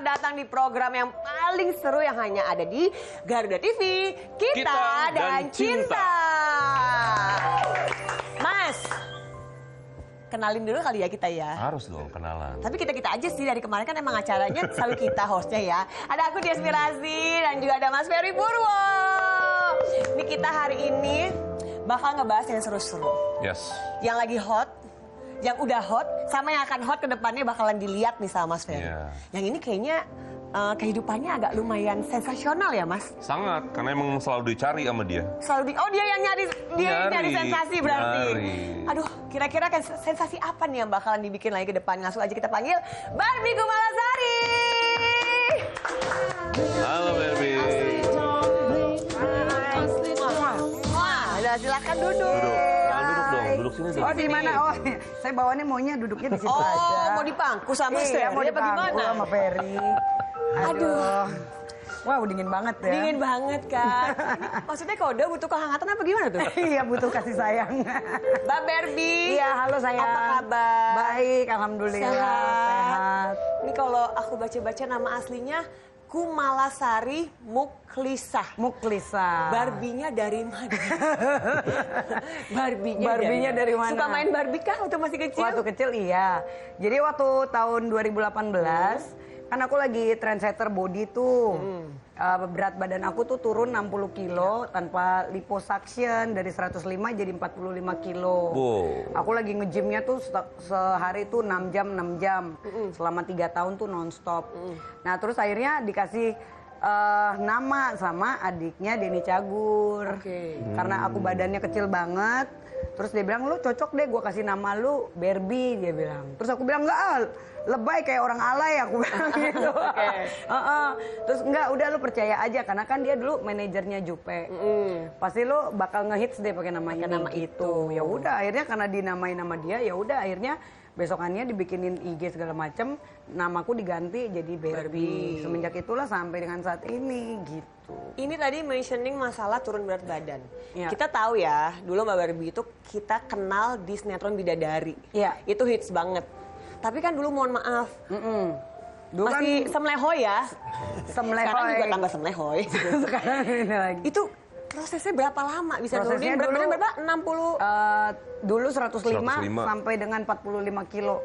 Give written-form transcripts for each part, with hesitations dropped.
selamat datang di program yang paling seru yang hanya ada di Garuda TV, Kita dan Cinta. Mas, kenalin dulu kali ya kita ya. Harus dong kenalan. Tapi kita aja sih, dari kemarin kan emang acaranya selalu kita hostnya ya. Ada aku Diaspirasi dan juga ada Mas Ferry Purwo. Ini kita hari ini bakal ngebahas yang seru-seru. Yes. Yang lagi hot, yang udah hot, sama yang akan hot ke depannya bakalan dilihat nih sama Mas Ferry. Yeah. Yang ini kayaknya kehidupannya agak lumayan sensasional ya Mas? Sangat, karena emang selalu dicari sama dia. Oh dia yang nyari sensasi berarti. Aduh, kira-kira sensasi apa nih yang bakalan dibikin lagi ke depan? Langsung aja kita panggil Barbie Kumalasari. Halo Barbie. Silakan duduk. Jangan duduk dong, duduk sini dong. Oh di mana? Oh, saya bawaannya maunya duduknya di situ aja. Oh, mau dipangku sama Ferry mau apa gimana? dipangku sama Ferry. Aduh. Wow, dingin banget ya. Dingin banget kan. Maksudnya kode butuh kehangatan apa gimana tuh? Iya, butuh kasih sayang. Mbak Barbie. Iya, halo sayang. Apa kabar? Baik, alhamdulillah. Sehat. Ini kalau aku baca-baca nama aslinya Kumalasari Muklisah. Muklisah. Barbinya dari mana? Barbinya dari mana? Suka main Barbie kah waktu masih kecil? Waktu kecil iya. Jadi waktu tahun 2018 kan aku lagi trendsetter body tuh. Berat badan aku tuh turun 60 kilo tanpa liposuction, dari 105 jadi 45 kilo. Wow. Aku lagi ngejimnya tuh sehari tuh 6 jam. Selama 3 tahun tuh nonstop. Nah terus akhirnya dikasih nama sama adiknya Denny Cagur. Karena aku badannya kecil banget. Terus dia bilang, lu cocok deh gue kasih nama lu Barbie, dia bilang. Terus aku bilang, enggak, lebay kayak orang alay, aku bilang gitu. Terus enggak, udah lu percaya aja, karena kan dia dulu manajernya Jupe. Pasti lu bakal ngehits deh pakai nama itu. Ya udah, akhirnya karena dinamain nama dia, ya udah akhirnya besokannya dibikinin IG segala macem, namaku diganti jadi Barbie. Semenjak itulah sampai dengan saat ini gitu. Ini tadi mentioning masalah turun berat badan. Ya. Kita tahu ya, dulu Mbak Barbie itu kita kenal di sinetron Bidadari. Ya. Itu hits banget. Tapi kan dulu mohon maaf, Dulu masih semlehoy ya. Semlehoy. Sekarang juga tambah semlehoy. Sekarang ini lagi. Itu prosesnya berapa lama bisa Prosesnya turunin? Berat badan dulu, berapa? 60? Dulu 105 105 sampai dengan 45 kilo.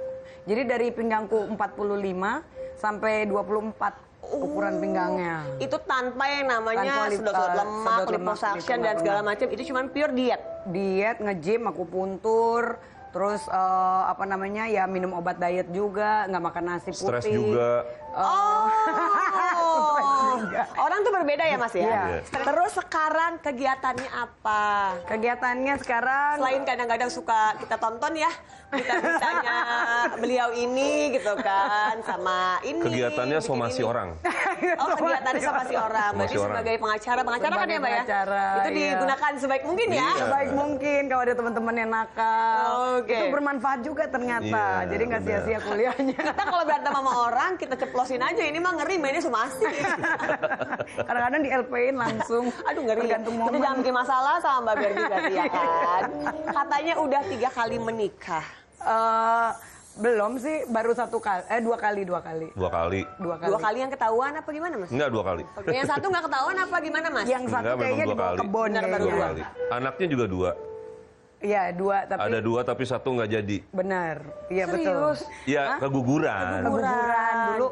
Jadi dari pinggangku 45 sampai 24 ukuran pinggangnya. Itu tanpa yang namanya Tanpa sedot lemak, sedot lemak, liposuction itu dan nggak segala pernah. macam. Itu cuma pure diet. Diet, nge-gym, aku puntur, terus apa namanya ya minum obat diet juga, nggak makan nasi putih. Stres juga. Orang tuh berbeda ya Mas ya? Iya. Terus sekarang kegiatannya apa? Kegiatannya sekarang Selain kadang-kadang suka kita tonton ya, berita-beritanya beliau ini gitu kan, sama ini. Kegiatannya bikin somasi ini. orang. Oh kegiatannya somasi orang, berarti Somasi orang. sebagai pengacara kan ya Mbak ya? pengacara, Itu iya. digunakan sebaik mungkin ya? Iya. sebaik mungkin kalau ada teman-teman yang nakal. Oke. Itu bermanfaat juga ternyata. Iya, Jadi nggak benar. sia-sia kuliahnya. Kita kalau berantem sama orang, kita ceplosin aja, ini mah ngeri mainnya somasi. Kadang-kadang di LP-in langsung. Aduh ngeri ya. Tergantung Kita momen. jangan bikin masalah sama Mbak Barbie berarti ya kan. Katanya udah 3 kali menikah. Belum sih, baru 2 kali. 2 kali. 2 kali. 2 kali yang ketahuan apa gimana Mas? Enggak 2 kali. Yang satu nggak ketahuan apa gimana Mas? Yang satu Enggak, memang kayaknya 2 di bawah kali. kebon Benar, baru 2 kayaknya. kali. Anaknya juga 2. Iya, 2 tapi Ada 2 tapi 1 nggak jadi. benar. Iya betul. Serius? Iya, keguguran. Keguguran dulu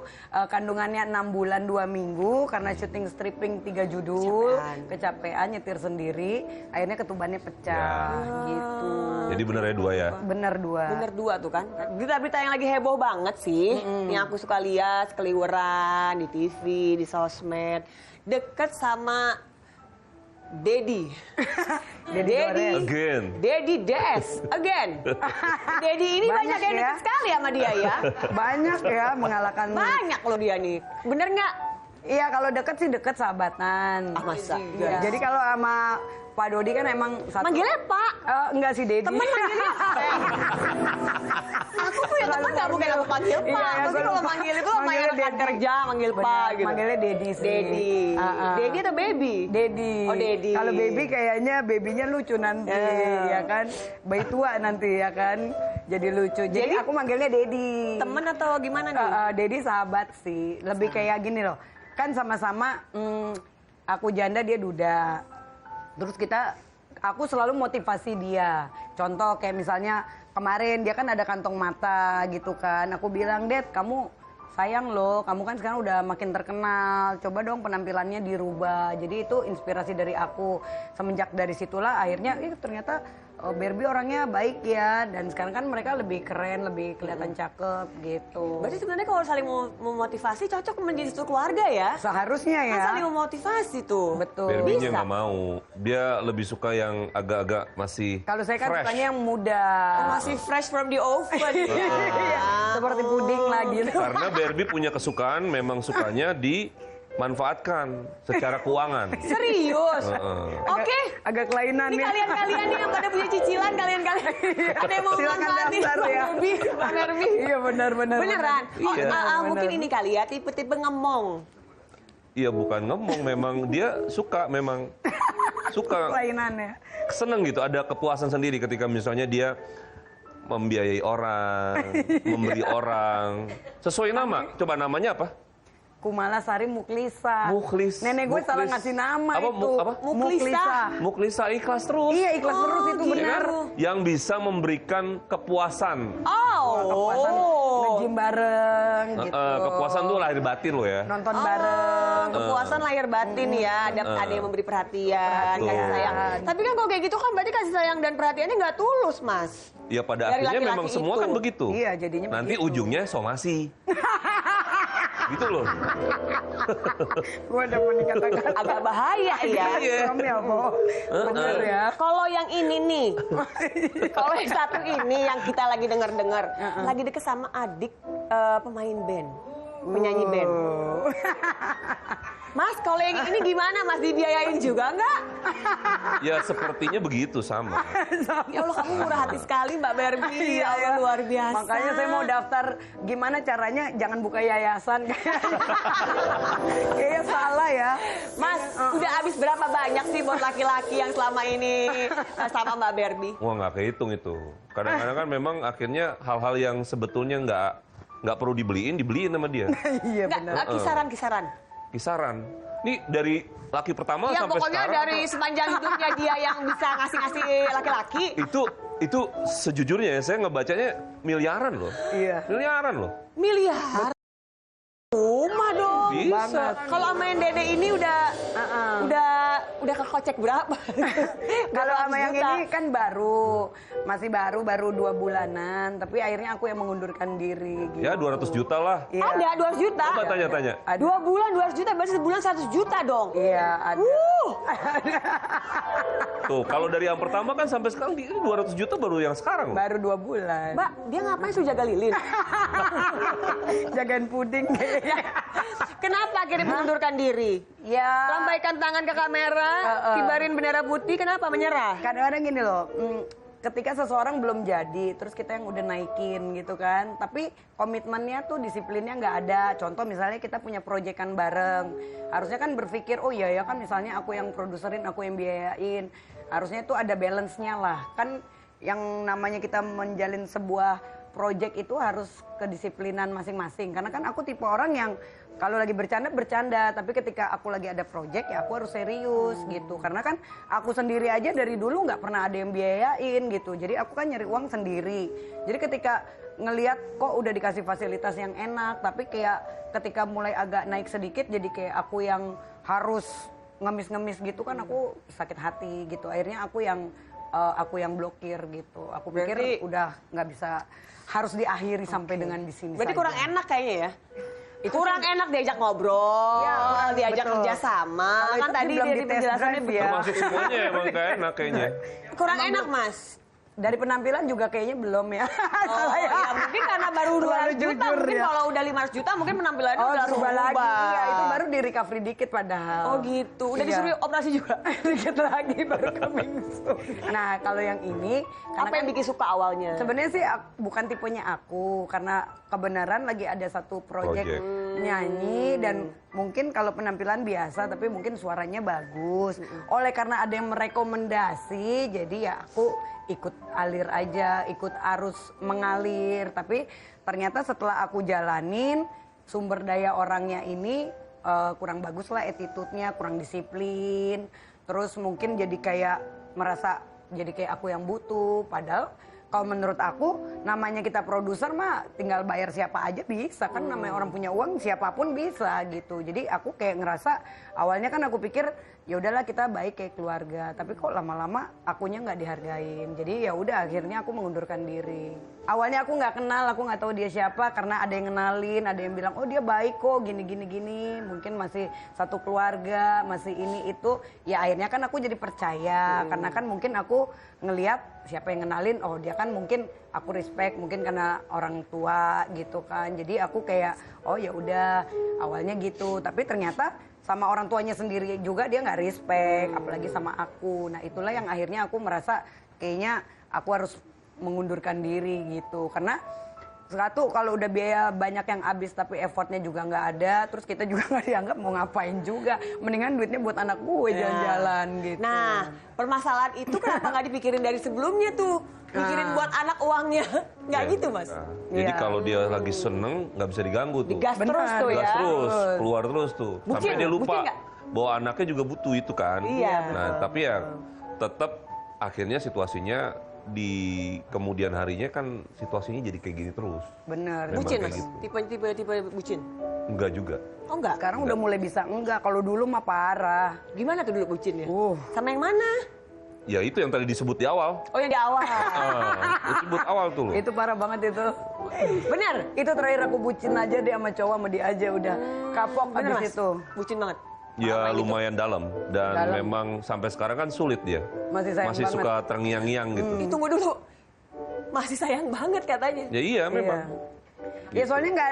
kandungannya 6 bulan 2 minggu karena syuting stripping 3 judul, kecapean nyetir sendiri, akhirnya ketubannya pecah gitu. Jadi bener ya 2 ya. Bener 2. Bener 2 tuh kan. Berita-berita yang lagi heboh banget sih. Yang aku suka lihat sekeliweran di TV, di sosmed. Deket sama Dedi. Again. Dedi DS. Again. Dedi ini banyak yang ya. deket sekali sama dia ya. Banyak ya mengalahkan. Banyak loh dia nih. Bener nggak? Iya kalau deket sih deket sahabatan. Ah, masa? Iya. Jadi kalau sama Pak Dodi kan emang satu. Manggilnya Pak. Enggak sih Dedi. Temen manggilnya. Aku punya teman nggak mungkin aku panggil Pak. Iya, Pasti gua kalau lupa. manggil itu sama yang Manggilnya rekan Dedi. kerja manggil Bener, Pak gitu. Manggilnya Dedi sih. Dedi. Dedi atau baby? Dedi. Oh, Dedi. Kalau baby kayaknya babynya lucu nanti ya kan. Bayi tua nanti ya kan. Jadi lucu. Jadi Jadi aku manggilnya Dedi. Temen atau gimana nih? Dedi sahabat sih. Lebih kayak gini loh. Kan sama-sama aku janda dia duda. Terus aku selalu motivasi dia. Contoh kayak misalnya kemarin dia kan ada kantong mata gitu kan. Aku bilang, "Ded, kamu sayang loh, kamu kan sekarang udah makin terkenal. Coba dong penampilannya dirubah." Jadi itu inspirasi dari aku. Semenjak dari situlah akhirnya ternyata Barbie orangnya baik ya, dan sekarang kan mereka lebih keren, lebih kelihatan cakep gitu. Berarti sebenarnya kalau saling memotivasi cocok menjadi satu keluarga ya? Seharusnya ya. Kan saling memotivasi tuh. Betul. Barbie-nya Bisa. nggak mau. Dia lebih suka yang agak-agak masih Kalau saya kan fresh. sukanya yang muda. Masih fresh from the oven. Iya, seperti puding lah gitu. Karena Barbie punya kesukaan, memang sukanya dimanfaatkan secara keuangan. Serius? Oke. Agak kelainan Ini ya. kalian nih yang pada punya cicilan, kalian-kalian. Ada yang mau Silakan manfaatin daftar Bang ya. Barbie, Bang Barbie. Iya benar-benar. Beneran? Oh, Iya. mungkin ini kali ya, tipe-tipe ngemong. Iya, bukan ngomong, memang dia suka, memang suka, Kelainan ya. seneng gitu. Ada kepuasan sendiri ketika misalnya dia membiayai orang, memberi orang. Sesuai nama, coba namanya apa? Kumalasari Muklisa. Mukhlis. Nenek gue salah Mukhlis. ngasih nama Apa, itu. apa? Muklisa. Muklisa, ikhlas terus. Iya ikhlas terus itu gitu. benar. Yang bisa memberikan kepuasan. Kepuasan nge-gym bareng gitu. Kepuasan tuh lahir batin loh ya. Nonton bareng. Kepuasan lahir batin ya, ada yang memberi perhatian, Betul. kasih sayang. Tapi kan kalau kayak gitu kan berarti kasih sayang dan perhatiannya nggak tulus, Mas. Ya pada Dari akhirnya laki-laki memang semua itu. kan begitu. Iya, jadinya Nanti begitu. ujungnya somasi. Gitu loh. Gue udah mau dikatakan. Agak bahaya ya. Suami apa? Bener ya. Kalau yang ini nih, kalau yang satu ini yang kita lagi denger-dengar, lagi deket sama adik pemain band, penyanyi band. Mas, kalau yang ini gimana? Mas dibiayain juga nggak? Ya sepertinya begitu sama. Ya Allah, kamu murah hati sekali Mbak Barbie. Ya Allah, luar biasa. Makanya saya mau daftar gimana caranya jangan buka yayasan. Kayaknya salah ya. Mas, udah habis berapa banyak sih buat laki-laki yang selama ini sama Mbak Barbie? Wah, nggak kehitung itu. Kadang-kadang kan memang akhirnya hal-hal yang sebetulnya nggak perlu dibeliin sama dia. Iya Nggak, benar. kisaran. Kisaran. Nih dari laki pertama Iya, sampai pokoknya sekarang. dari sepanjang hidupnya dia yang bisa ngasih-ngasih laki-laki. Itu sejujurnya ya, saya ngebacanya miliaran loh. Iya. Miliaran loh. Miliar. Rumah dong. Bisa. Kalau sama yang Dede ini udah kekocek berapa? Kalau sama yang juta. ini kan masih baru 2 bulanan. Tapi akhirnya aku yang mengundurkan diri. Gitu. Ya 200 juta lah. Iya. Ada 200 juta. Coba tanya-tanya. 2 bulan 200 juta, berarti sebulan 100 juta dong. Iya ada. Tuh, kalau dari yang pertama kan sampai sekarang ini 200 juta baru yang sekarang loh. Baru 2 bulan. Mbak, dia ngapain suruh jaga lilin? Jagain puding kayaknya. Kenapa akhirnya mengundurkan diri? Ya. Lambaikan tangan ke kamera, kibarin bendera putih, kenapa menyerah? Kadang-kadang gini loh, ketika seseorang belum jadi, terus kita yang udah naikin gitu kan, tapi komitmennya tuh disiplinnya nggak ada. Contoh misalnya kita punya proyekan bareng, harusnya kan berpikir, oh iya ya kan misalnya aku yang produserin, aku yang biayain, harusnya tuh ada balance-nya lah. Kan yang namanya kita menjalin sebuah proyek itu harus kedisiplinan masing-masing. Karena kan aku tipe orang yang kalau lagi bercanda, tapi ketika aku lagi ada proyek ya aku harus serius gitu. Karena kan aku sendiri aja dari dulu nggak pernah ada yang biayain gitu. Jadi aku kan nyari uang sendiri. Jadi ketika ngelihat kok udah dikasih fasilitas yang enak, tapi kayak ketika mulai agak naik sedikit jadi kayak aku yang harus ngemis-ngemis gitu kan aku sakit hati gitu. Akhirnya aku yang blokir gitu. Aku pikir Berarti- udah nggak bisa, harus diakhiri sampai dengan di sini. Berarti saja. kurang enak kayaknya ya? Kurang enak diajak ngobrol, Ya, diajak betul. kerja sama. Kalau Kan itu tadi belum dia di dites penjelasannya drive ya. Termasuk semuanya emang gak enak kayaknya. kurang enak, Mas. Dari penampilan juga kayaknya belum ya. Oh, Salah ya. ya mungkin karena baru 200 Terlalu juta, jujur mungkin ya. kalau udah 500 juta mungkin penampilannya Oh, udah langsung berubah lagi. berubah. Iya, itu baru di recovery dikit padahal. Oh gitu, udah Iya. disuruh operasi juga. Dikit lagi baru coming soon. Nah, kalau yang ini Apa yang bikin suka awalnya? sebenarnya sih bukan tipenya aku, karena kebenaran lagi ada satu proyek Project. nyanyi dan mungkin kalau penampilan biasa tapi mungkin suaranya bagus. Oleh karena ada yang merekomendasi, jadi ya aku ikut alir aja, ikut arus mengalir. Tapi ternyata setelah aku jalanin, sumber daya orangnya ini kurang bagus lah, attitude-nya kurang disiplin. Terus mungkin jadi kayak merasa jadi kayak aku yang butuh. Padahal kalau menurut aku namanya kita produser mah tinggal bayar siapa aja bisa kan, namanya orang punya uang siapapun bisa gitu. Jadi aku kayak ngerasa awalnya kan aku pikir ya udahlah kita baik kayak keluarga, tapi kok lama-lama akunya nggak dihargain. Jadi ya udah akhirnya aku mengundurkan diri. Awalnya aku nggak kenal, aku nggak tahu dia siapa karena ada yang kenalin, ada yang bilang oh dia baik kok gini. Mungkin masih satu keluarga, masih ini itu. Ya akhirnya kan aku jadi percaya karena kan mungkin aku ngelihat siapa yang kenalin, oh dia kan mungkin aku respect mungkin karena orang tua gitu kan. Jadi aku kayak oh ya udah awalnya gitu, tapi ternyata sama orang tuanya sendiri juga dia nggak respect, apalagi sama aku. Nah itulah yang akhirnya aku merasa kayaknya aku harus mengundurkan diri gitu. Karena satu kalau udah biaya banyak yang habis tapi effortnya juga nggak ada, terus kita juga nggak dianggap mau ngapain juga. Mendingan duitnya buat anak gue jalan-jalan gitu. Nah, permasalahan itu kenapa nggak dipikirin dari sebelumnya tuh? Mikirin buat anak uangnya, nggak gitu Mas? Jadi Iya. kalau dia lagi seneng nggak bisa diganggu tuh. Digas Benar, terus tuh Gas ya. terus, keluar terus tuh. Bucin, Sampai dia bucin lupa nggak? bahwa anaknya juga butuh itu kan. Iya, Nah, betul. tapi ya tetap akhirnya situasinya di kemudian harinya kan situasinya jadi kayak gini terus. Bener. Memang Bucin kayak Mas? gitu. Tipe bucin? Enggak juga. Oh enggak? Sekarang udah mulai bisa enggak, kalau dulu mah parah. Gimana tuh dulu bucinnya? Uh. Sama yang mana? Ya itu yang tadi disebut di awal. Oh yang di awal. Disebut awal tuh loh. Itu parah banget itu. Bener? Itu terakhir aku bucin aja deh sama cowok sama dia aja udah kapok Bener abis Mas? itu. Bucin banget? Ya Apa gitu? lumayan dalam dan Dalam. memang sampai sekarang kan sulit dia. Masih sayang Masih banget. suka terngiang-ngiang gitu. Tunggu dulu. Masih sayang banget katanya. Ya iya memang. Ya soalnya nggak,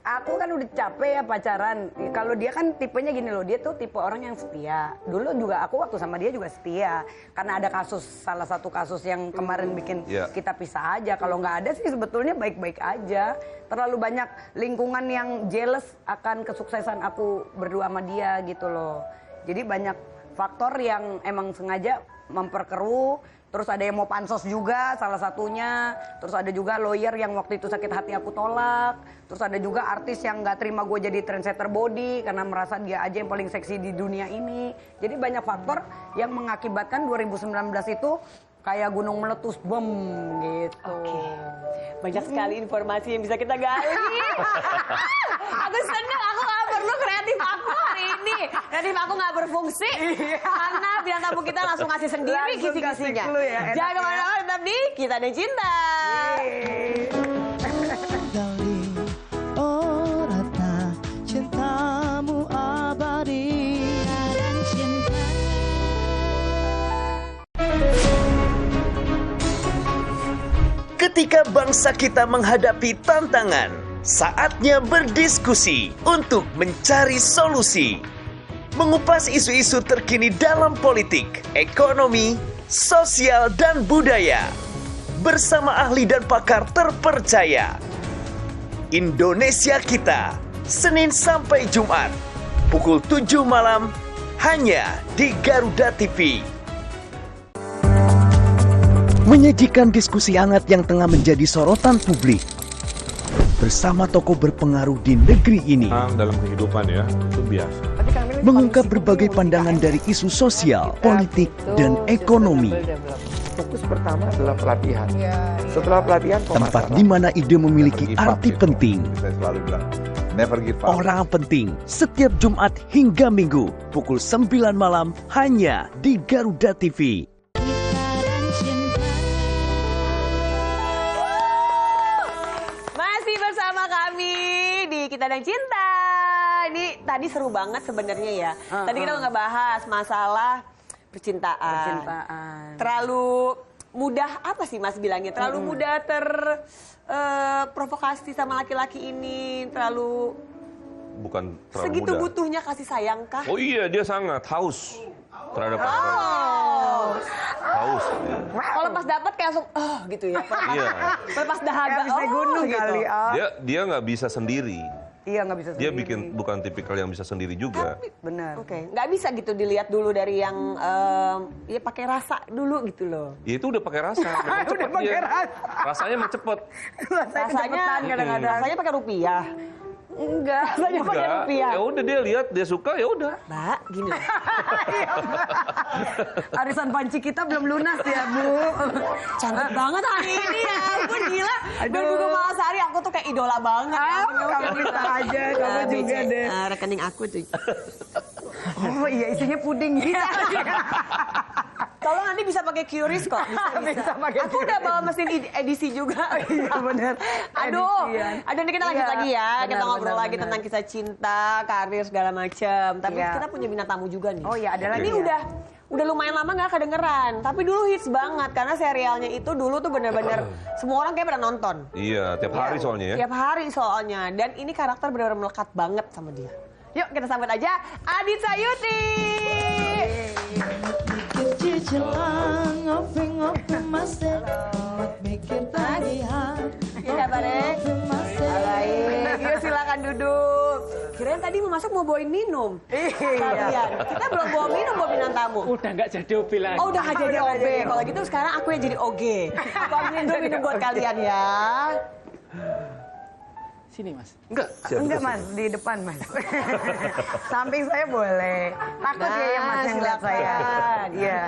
aku kan udah capek ya pacaran. Kalau dia kan tipenya gini loh, dia tuh tipe orang yang setia. Dulu juga aku waktu sama dia juga setia. Karena ada kasus, salah satu kasus yang kemarin bikin Iya. kita pisah aja. Kalau nggak ada sih sebetulnya baik-baik aja. Terlalu banyak lingkungan yang jealous akan kesuksesan aku berdua sama dia gitu loh. Jadi banyak faktor yang emang sengaja memperkeruh. Terus ada yang mau pansos juga salah satunya. Terus ada juga lawyer yang waktu itu sakit hati aku tolak. Terus ada juga artis yang gak terima gue jadi trendsetter body karena merasa dia aja yang paling seksi di dunia ini. Jadi banyak faktor yang mengakibatkan 2019 itu kayak gunung meletus, bom gitu. Oke. Banyak sekali informasi yang bisa kita gali. Aku seneng, aku gak perlu kreatif aku hari ini. Kreatif aku gak berfungsi. Karena bintang tamu kita langsung ngasih sendiri Langsung kisi-kisinya. kasih clue ya, enak Jangan ya. kemana-mana, tetap di Kita dan Cinta. Gali oh rata cintamu abadi dan cinta. Ketika bangsa kita menghadapi tantangan, saatnya berdiskusi untuk mencari solusi. Mengupas isu-isu terkini dalam politik, ekonomi, sosial, dan budaya. Bersama ahli dan pakar terpercaya. Indonesia Kita, Senin sampai Jumat, pukul 7 malam, hanya di Garuda TV. Menyajikan diskusi hangat yang tengah menjadi sorotan publik. Bersama tokoh berpengaruh di negeri ini. Dalam kehidupan ya, itu biasa. Mengungkap berbagai pandangan dari isu sosial, politik, dan ekonomi. Fokus pertama adalah pelatihan. Setelah pelatihan, Tempat di mana ide memiliki arti penting. Saya selalu bilang, never give up. Orang penting setiap Jumat hingga Minggu pukul 9 malam hanya di Garuda TV. Kita dan cinta. Masih bersama kami di Kita dan Cinta. Ini tadi seru banget sebenarnya ya. Tadi kita ngebahas masalah percintaan. Percintaan. Terlalu mudah apa sih Mas bilangnya? Terlalu mudah terprovokasi sama laki-laki ini. Terlalu Bukan terlalu segitu mudah. butuhnya kasih sayang kah? Oh iya, dia sangat haus terhadap pasangan. Oh. Haus. Kalau pas dapat kayak langsung gitu ya. Iya. Pas dahaga Kayak bisa gunung gitu. kali ah. Dia nggak bisa sendiri. Iya, nggak bisa Dia sendiri. bukan tipikal yang bisa sendiri juga. Benar. Oke, nggak bisa gitu dilihat dulu dari yang ya pakai rasa dulu gitu loh. Ya itu udah pakai rasa. Memang cepet pakai dia. rasa. Rasanya emang cepet. Rasanya kecepatan kadang-kadang. Rasanya pakai rupiah. Enggak. Rasanya pakai Enggak. rupiah. Ya udah dia lihat, dia suka ya udah. Mbak, gini loh. Arisan panci kita belum lunas ya, Bu. Cantik banget hari ini ya ampun gila. Aduh. Berbuka Malasari aku tuh kayak idola banget. ya. Kamu bisa aja, kamu juga BC, deh. rekening aku tuh. Oh iya, isinya puding gitu. Tolong nanti bisa pakai QRIS kok. Bisa pakai Aku udah bawa mesin edisi juga. Iya benar. Aduh, Edisian. aduh ini kita lanjut Iya, lagi ya. Kita benar, ngobrol benar, lagi benar. tentang kisah cinta, karir segala macam. Tapi Iya. kita punya bintang tamu juga nih. Oh iya, ada lagi Ini ya? udah lumayan lama nggak kedengeran. Tapi dulu hits banget karena serialnya itu dulu tuh bener-bener semua orang kayak pada nonton. Iya, tiap hari soalnya ya. Tiap hari soalnya. Dan ini karakter benar-benar melekat banget sama dia. Yuk kita sambut aja Adit Sayuti. Mikir jelang ngopi-ngopi masih Mat mikir tagihan Iya, Barek. Baik, yuk silakan duduk. Kirain tadi mau masuk mau bawain minum. Kalian, kita belum bawa minum buat bintang tamu. Udah nggak jadi OB lagi. Oh, udah nggak jadi OB. Kalau gitu sekarang aku yang jadi OG. Aku ambilin dulu minum buat kalian ya. Sini mas. Enggak. Enggak Mas, di depan Mas. Samping saya boleh. Takut kayaknya Mas yang lihat saya. silakan. Iya.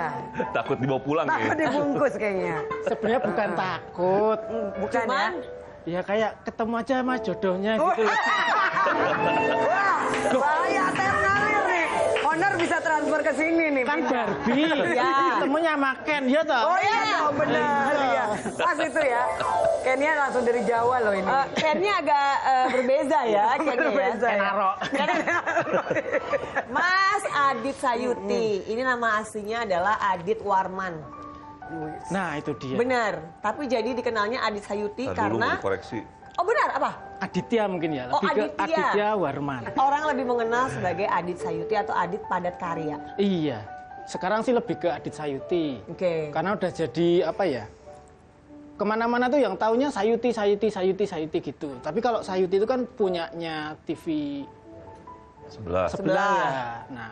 Takut dibawa pulang Takut ya. dibungkus kayaknya. Sebenarnya bukan takut. Bukan Cuman Ya kayak ketemu aja sama jodohnya gitu loh. Saya ATM ngalir nih. Honor bisa transfer ke sini nih. Kan Bina. Barbie. Iya. Ketemunya sama Ken, ya toh? Oh iya dong, benar ya. Pas itu ya. Kayaknya langsung dari Jawa loh ini. Ken-nya agak berbeza ya. Ken-nya ya. Berbeza ya. Kenaro. Mas Adit Sayuti. Ini nama aslinya adalah Adit Warman. Nah itu dia. Benar. Tapi jadi dikenalnya Adit Sayuti Tadi dulu mau karena... dikoreksi. Oh benar, apa? Aditya mungkin ya. Oh, Lebih ke Aditya. Aditya Warman. Orang lebih mengenal sebagai Adit Sayuti atau Adit Padat Karya. Iya. Sekarang sih lebih ke Adit Sayuti. Oke. Karena udah jadi apa ya? Kemana-mana tuh yang taunya Sayuti gitu. Tapi kalau Sayuti itu kan punyanya TV Sebelah. sebelah ya. Nah,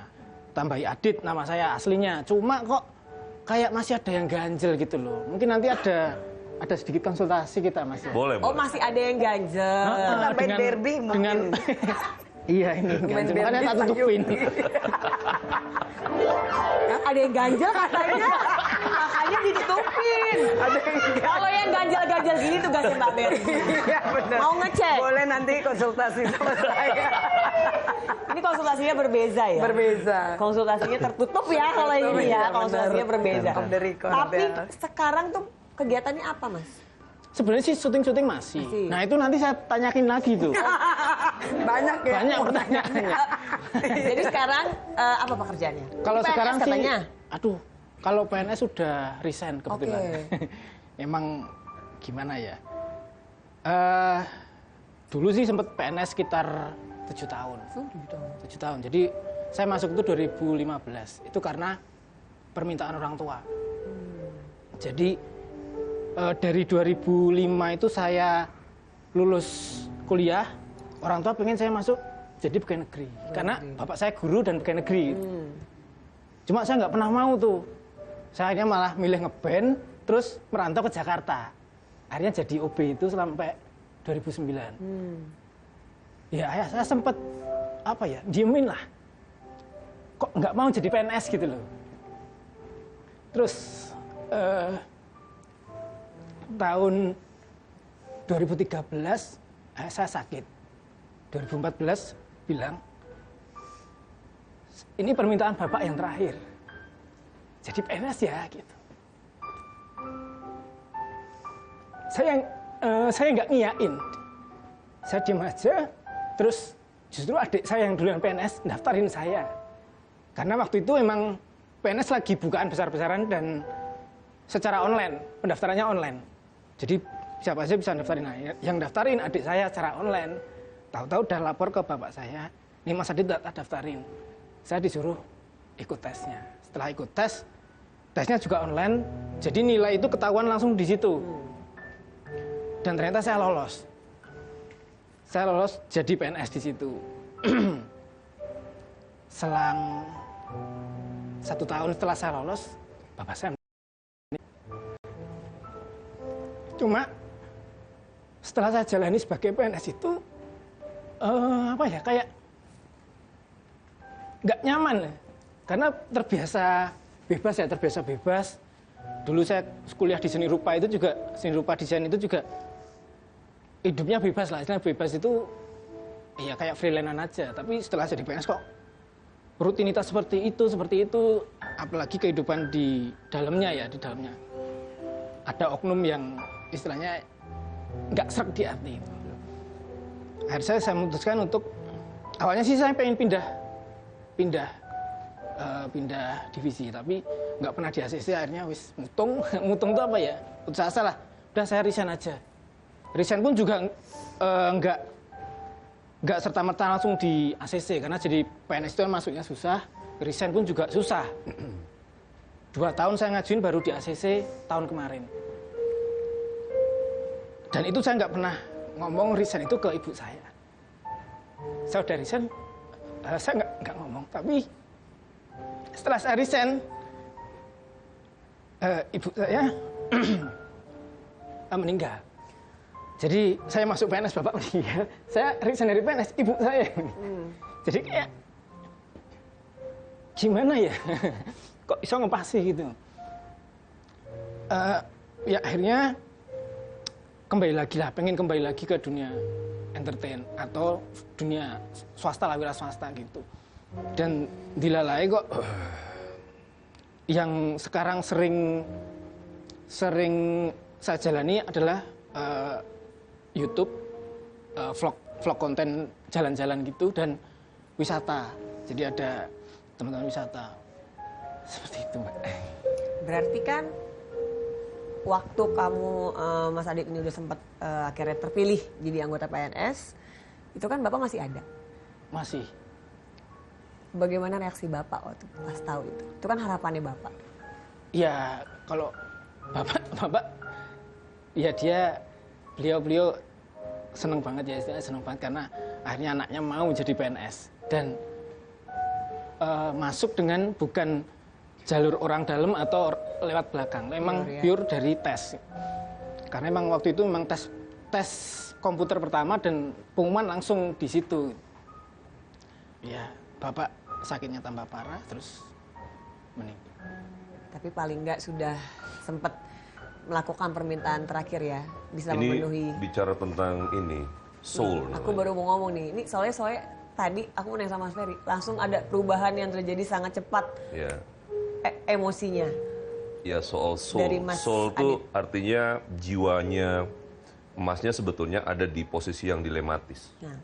tambahi Adit nama saya aslinya. Cuma kok kayak masih ada yang ganjel gitu loh. Mungkin nanti ada sedikit konsultasi kita Mas ya. Boleh, Oh boleh. masih ada yang ganjel. Tambahin Barbie mungkin. dengan iya ini ganjel. Barbie Makanya tak tutupin. Ada yang ganjel katanya. Makanya ditutupin. Kalau yang ganjel-ganjel gini tugasnya Mbak Berry. Iya benar. Mau ngecek? Boleh nanti konsultasi sama saya. Ini konsultasinya berbeza ya? Berbeza. Konsultasinya tertutup ya kalau ini ya. Iya, Konsultasinya benar. berbeza. Off the record, Tapi ya. sekarang tuh kegiatannya apa Mas? Sebenarnya sih syuting-syuting masih. Masih. Nah itu nanti saya tanyakin lagi tuh. Banyak ya. Banyak pertanyaannya. Jadi sekarang apa pekerjaannya? Kalau PNS sekarang katanya. sih, aduh, kalau PNS sudah resign kebetulan. Oke. Emang gimana ya? Dulu sih sempat PNS sekitar 7 tahun. 7 tahun. Jadi saya masuk itu 2015. Itu karena permintaan orang tua. Jadi dari 2005 itu saya lulus kuliah, orang tua pengen saya masuk jadi pegawai negeri. Karena bapak saya guru dan pegawai negeri. Cuma saya nggak pernah mau tuh. Saya akhirnya malah milih ngeband, terus merantau ke Jakarta. Akhirnya jadi OB itu sampai 2009. Ya saya sempet apa ya, diemin lah. Kok nggak mau jadi PNS gitu loh. Terus tahun 2013 saya sakit. 2014 bilang, ini permintaan bapak yang terakhir. Jadi PNS ya gitu. Saya nggak ngiyain. Saya diem aja. Terus justru adik saya yang duluan PNS daftarin saya. Karena waktu itu emang PNS lagi bukaan besar-besaran dan secara online, pendaftarannya online. Jadi siapa aja bisa daftarin. Nah, yang daftarin adik saya secara online. Tahu-tahu udah lapor ke bapak saya, nih Mas Adit daftarin. Saya disuruh ikut tesnya. Setelah ikut tes, tesnya juga online. Jadi nilai itu ketahuan langsung di situ. Dan ternyata saya lolos. Saya lolos jadi PNS di situ. Selang 1 tahun setelah saya lolos, bapak saya cuma setelah saya jalani sebagai PNS itu apa ya, kayak nggak nyaman karena terbiasa bebas. Dulu saya kuliah di seni rupa desain itu juga hidupnya bebas lah, istilahnya bebas itu ya kayak freelance aja. Tapi setelah jadi PNS kok rutinitas seperti itu, apalagi kehidupan di dalamnya ada oknum yang istilahnya nggak sreg di hati itu. Akhirnya saya memutuskan untuk, awalnya sih saya pengen pindah divisi, tapi nggak pernah di ACC. Akhirnya wis mutung itu apa ya, putus asa lah, udah saya resign aja. Resign pun juga nggak serta-merta langsung di ACC, karena jadi PNS itu masuknya susah, resign pun juga susah. 2 tahun saya ngajuin baru di ACC tahun kemarin. Dan itu saya nggak pernah ngomong resign itu ke ibu saya. Saya udah resign, saya nggak ngomong. Tapi setelah saya resign, ibu saya meninggal. Jadi saya masuk PNS, bapak meninggal. Saya resign dari PNS, ibu saya. Jadi kayak gimana ya? Kok bisa ngepasi gitu? Ya akhirnya pengen kembali lagi ke dunia entertain atau dunia swasta lah, wira swasta gitu. Dan dilalai kok yang sekarang sering saya jalani adalah YouTube, vlog konten jalan-jalan gitu, dan wisata. Jadi ada teman-teman wisata. Seperti itu, Mbak. Berarti kan waktu kamu, Mas Adit ini udah sempat akhirnya terpilih jadi anggota PNS, itu kan Bapak masih ada? Masih. Bagaimana reaksi Bapak waktu pas tahu itu? Itu kan harapannya Bapak. Ya, kalau Bapak, ya beliau seneng banget ya, istilahnya seneng banget karena akhirnya anaknya mau jadi PNS dan masuk dengan bukan jalur orang dalam atau lewat belakang, memang pure dari tes. Karena memang waktu itu memang tes komputer pertama dan pengumuman langsung di situ. Ya, Bapak sakitnya tambah parah terus meninggal. Tapi paling nggak sudah sempat melakukan permintaan terakhir ya, bisa memenuhi. Ini bicara tentang ini, soul. Aku baru mau ngomong nih, ini soalnya tadi aku mau nanya sama Mas Ferry, langsung ada perubahan yang terjadi sangat cepat. Ya. Emosinya. Ya, soal soul. Dari Mas soul itu Adit. artinya jiwanya, emasnya sebetulnya ada di posisi yang dilematis. Nah.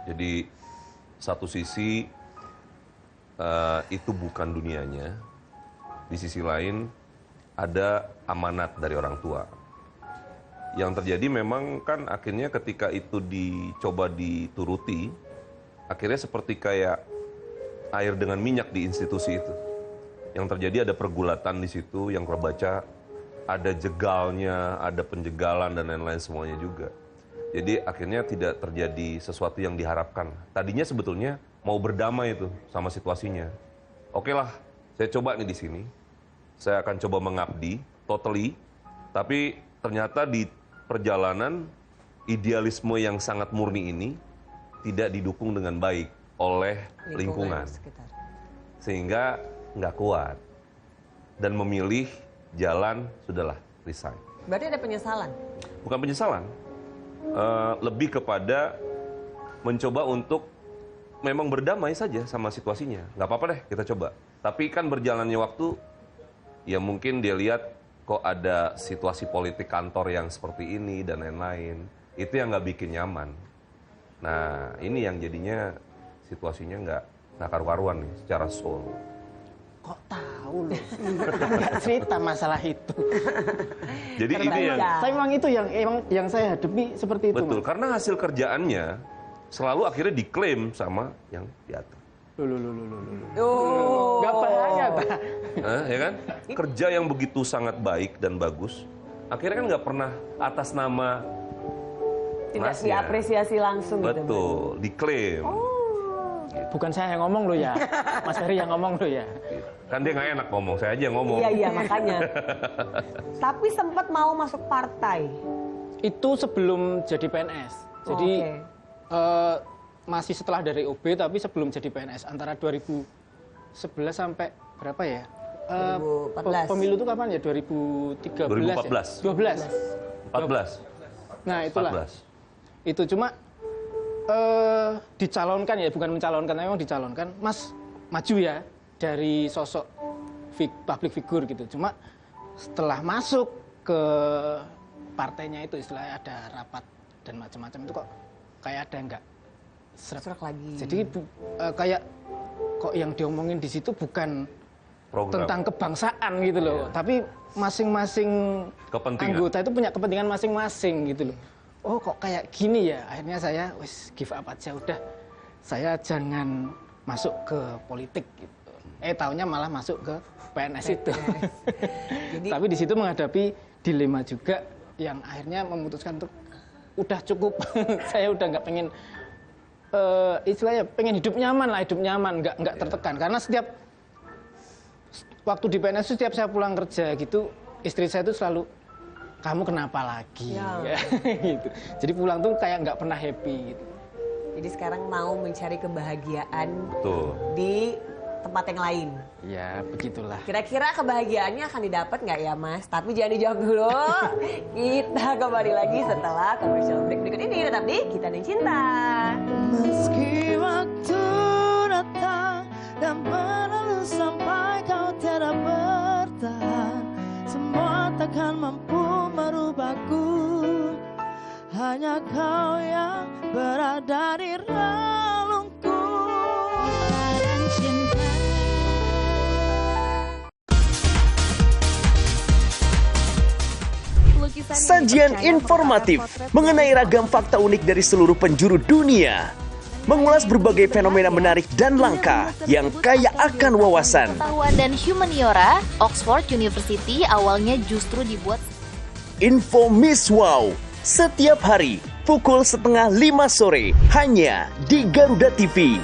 Jadi satu sisi itu bukan dunianya, di sisi lain ada amanat dari orang tua. Yang terjadi memang kan akhirnya ketika itu dicoba dituruti, akhirnya seperti kayak air dengan minyak di institusi itu. Yang terjadi ada pergulatan di situ, yang terbaca ada jegalnya, ada penjegalan dan lain-lain semuanya juga. Jadi akhirnya tidak terjadi sesuatu yang diharapkan. Tadinya sebetulnya mau berdamai itu sama situasinya. Oke lah, saya coba nih di sini. Saya akan coba mengabdi, totally. Tapi ternyata di perjalanan, idealisme yang sangat murni ini tidak didukung dengan baik oleh lingkungan. Sehingga nggak kuat. Dan memilih jalan, sudahlah, resign. Berarti ada penyesalan? Bukan penyesalan. Lebih kepada mencoba untuk memang berdamai saja sama situasinya. Nggak apa-apa deh, kita coba. Tapi kan berjalannya waktu, ya mungkin dia lihat kok ada situasi politik kantor yang seperti ini dan lain-lain. Itu yang nggak bikin nyaman. Nah, ini yang jadinya situasinya nggak karu-karuan nih secara soul. Kok tahu loh? Nggak cerita masalah itu. Jadi ini yang Saya memang itu yang saya hadapi seperti itu. betul, Mas. karena hasil kerjaannya selalu akhirnya diklaim sama yang di atas. Oh. Nggak bahaya, Pak. Ya kan? Kerja yang begitu sangat baik dan bagus, akhirnya kan nggak pernah atas nama Tidak masnya. diapresiasi langsung gitu. Betul, diklaim. Bukan saya yang ngomong loh ya, Mas Ferry yang ngomong loh ya. Kan dia nggak enak ngomong, saya aja yang ngomong. Iya makanya. Tapi sempat mau masuk partai. Itu sebelum jadi PNS. Jadi masih setelah dari OB tapi sebelum jadi PNS antara 2011 sampai berapa ya? 2014. Pemilu itu kapan ya? 2013 2014. ya? 14. Nah, itulah. 14. Itu cuma dicalonkan ya, bukan mencalonkan, memang dicalonkan. Mas maju ya dari sosok public figure gitu. Cuma setelah masuk ke partainya itu istilahnya ada rapat dan macam-macam itu kok kayak ada enggak serak lagi. Jadi kayak kok yang diomongin di situ bukan Program. tentang kebangsaan gitu loh, tapi masing-masing anggota itu punya kepentingan masing-masing gitu loh. Oh kok kayak gini ya, akhirnya saya wis give up aja udah, saya jangan masuk ke politik gitu. Taunya malah masuk ke PNS itu. Jadi, tapi di situ menghadapi dilema juga yang akhirnya memutuskan untuk udah cukup. Saya udah nggak pengen istilahnya pengen hidup nyaman, nggak tertekan karena setiap waktu di PNS setiap saya pulang kerja gitu, istri saya itu selalu, kamu kenapa lagi? Ya. Gitu. Jadi pulang tuh kayak nggak pernah happy gitu. Jadi sekarang mau mencari kebahagiaan Tuh. di tempat yang lain. Ya begitulah. Kira-kira kebahagiaannya akan didapat nggak ya Mas? Tapi jangan dijawab dulu. Kita kembali lagi setelah commercial break berikut ini. Tetap di Kita dan Cinta. Meski waktu datang dan berlalu sampai kau tiada bertahan, semua takkan mampu merubahku. Hanya kau yang berada di relungku. Dan cinta. Sajian informatif mengenai ragam fakta unik dari seluruh penjuru dunia. Mengulas berbagai fenomena menarik dan langka yang kaya akan wawasan. Pengetahuan dan humaniora, Oxford University awalnya justru dibuat Info Miss Wow setiap hari pukul 4:30 sore hanya di Garuda TV.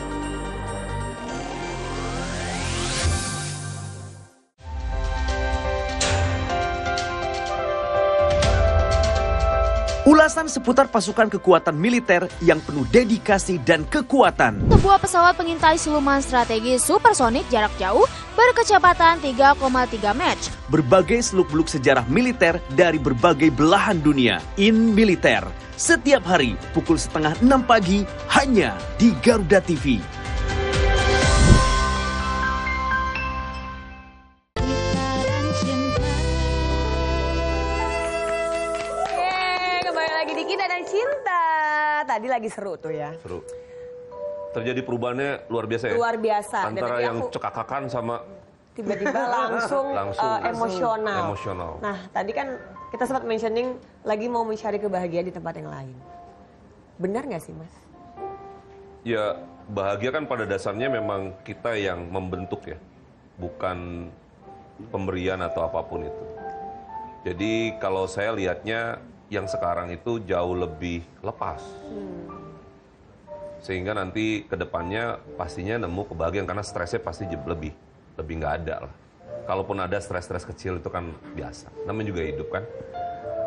Ulasan seputar pasukan kekuatan militer yang penuh dedikasi dan kekuatan. sebuah pesawat pengintai siluman strategi supersonik jarak jauh berkecepatan 3,3 Mach. Berbagai seluk-beluk sejarah militer dari berbagai belahan dunia. In Militer. Setiap hari pukul 5:30 pagi hanya di Garuda TV. Kembali lagi di Kita dan Cinta. Tadi lagi seru tuh ya. Seru. Terjadi perubahannya luar biasa ya? Luar biasa. Dan Antara tadi yang aku cekakakan sama tiba-tiba langsung emosional. emosional. Nah, tadi kan kita sempat mentioning lagi mau mencari kebahagiaan di tempat yang lain. Benar nggak sih, Mas? Ya, bahagia kan pada dasarnya memang kita yang membentuk ya. Bukan pemberian atau apapun itu. Jadi kalau saya lihatnya yang sekarang itu jauh lebih lepas. Sehingga nanti ke depannya pastinya nemu kebahagiaan karena stresnya pasti lebih nggak ada lah. Kalaupun ada stres-stres kecil itu kan biasa. Namanya juga hidup kan.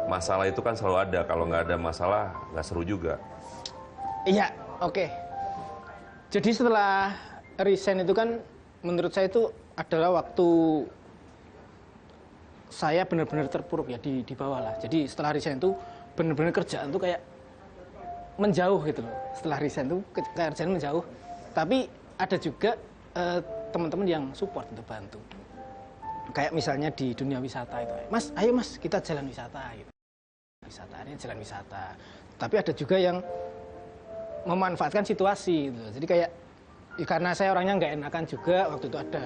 Masalah itu kan selalu ada. Kalau nggak ada masalah nggak seru juga. Iya, oke. Jadi setelah resign itu kan menurut saya itu adalah waktu saya benar-benar terpuruk ya di bawah lah. Jadi setelah resign itu benar-benar kerjaan tuh kayak menjauh gitu loh. Setelah resign itu kerjaan menjauh. Tapi ada juga teman-teman yang support untuk bantu. Kayak misalnya di dunia wisata itu, Mas, ayo Mas kita jalan wisata gitu. Wisata ini jalan wisata. Tapi ada juga yang memanfaatkan situasi gitu. Jadi kayak karena saya orangnya nggak enakan juga waktu itu ada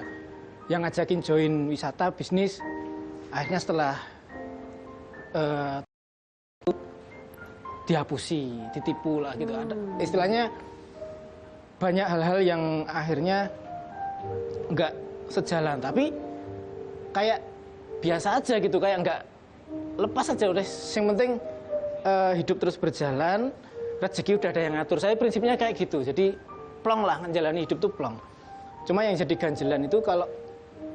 yang ngajakin join wisata bisnis. Akhirnya setelah dihapusi, ditipu lah gitu. Ada istilahnya banyak hal-hal yang akhirnya nggak sejalan. Tapi kayak biasa aja gitu, kayak nggak lepas aja udah. Yang penting hidup terus berjalan. rezeki udah ada yang ngatur. Saya prinsipnya kayak gitu. Jadi plong lah, menjalani hidup tuh plong. Cuma yang jadi ganjelan itu kalau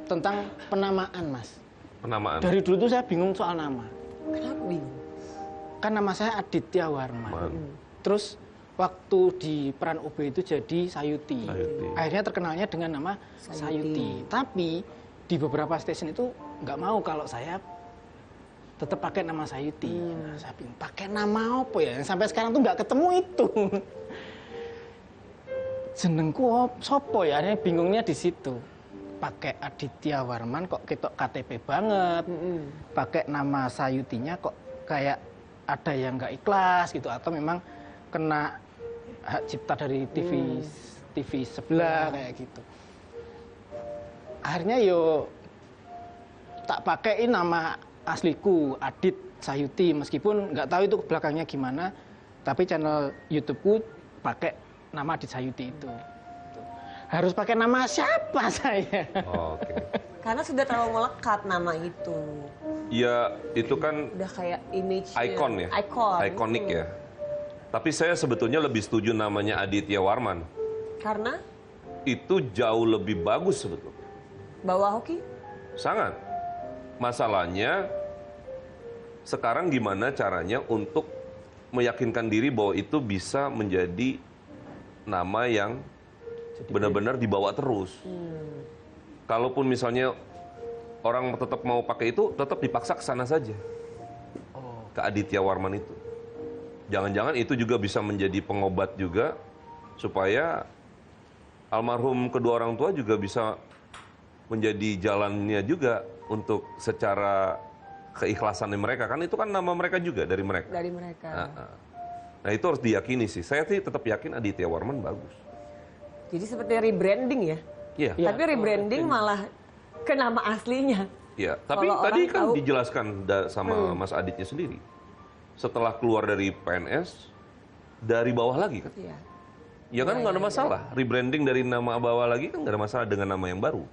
tentang penamaan, Mas. Penamaan. Dari dulu tuh saya bingung soal nama. Kenapa bingung? Kan nama saya Aditya Warman. Terus waktu di peran OB itu jadi Sayuti. Akhirnya terkenalnya dengan nama Sayuti. Tapi di beberapa stasiun itu nggak mau kalau saya tetap pakai nama Sayuti. Nah, saya bingung pakai nama apa ya? Sampai sekarang tuh nggak ketemu itu. Jenengku sopo ya? Ini bingungnya di situ. Pakai Aditya Warman kok ketok KTP banget. Pakai nama Sayutinya kok kayak ada yang nggak ikhlas gitu, atau memang kena hak cipta dari TV sebelah kayak gitu. Akhirnya yo tak pakein nama asliku Adit Sayuti, meskipun nggak tahu itu belakangnya gimana, tapi channel YouTubeku pakai nama Adit Sayuti itu. Harus pakai nama siapa saya? Oke. Karena sudah terlalu melekat nama itu. Ya, itu kan Udah kayak image ikon ya. Ikonik ya. Tapi saya sebetulnya lebih setuju namanya Aditya Warman. Karena Itu jauh lebih bagus sebetulnya. bawa hoki? Sangat. Masalahnya sekarang gimana caranya untuk meyakinkan diri bahwa itu bisa menjadi nama yang benar-benar dibawa terus. Kalaupun misalnya orang tetap mau pakai itu, tetap dipaksa ke sana saja. Ke Aditya Warman itu. Jangan-jangan itu juga bisa menjadi pengobat juga supaya almarhum kedua orang tua juga bisa menjadi jalannya juga untuk secara keikhlasannya mereka. Kan itu kan nama mereka juga dari mereka. Dari mereka. Nah itu harus diyakini sih. Saya sih tetap yakin Aditya Warman bagus. Jadi seperti rebranding ya? Iya. Tapi rebranding malah ke nama aslinya. Iya, tapi Kalau tadi orang kan tahu- dijelaskan sama Mas Aditnya sendiri. Setelah keluar dari PNS, dari bawah lagi kan? Iya. Ya kan nggak ada masalah. Rebranding dari nama bawah lagi kan nggak ada masalah dengan nama yang baru.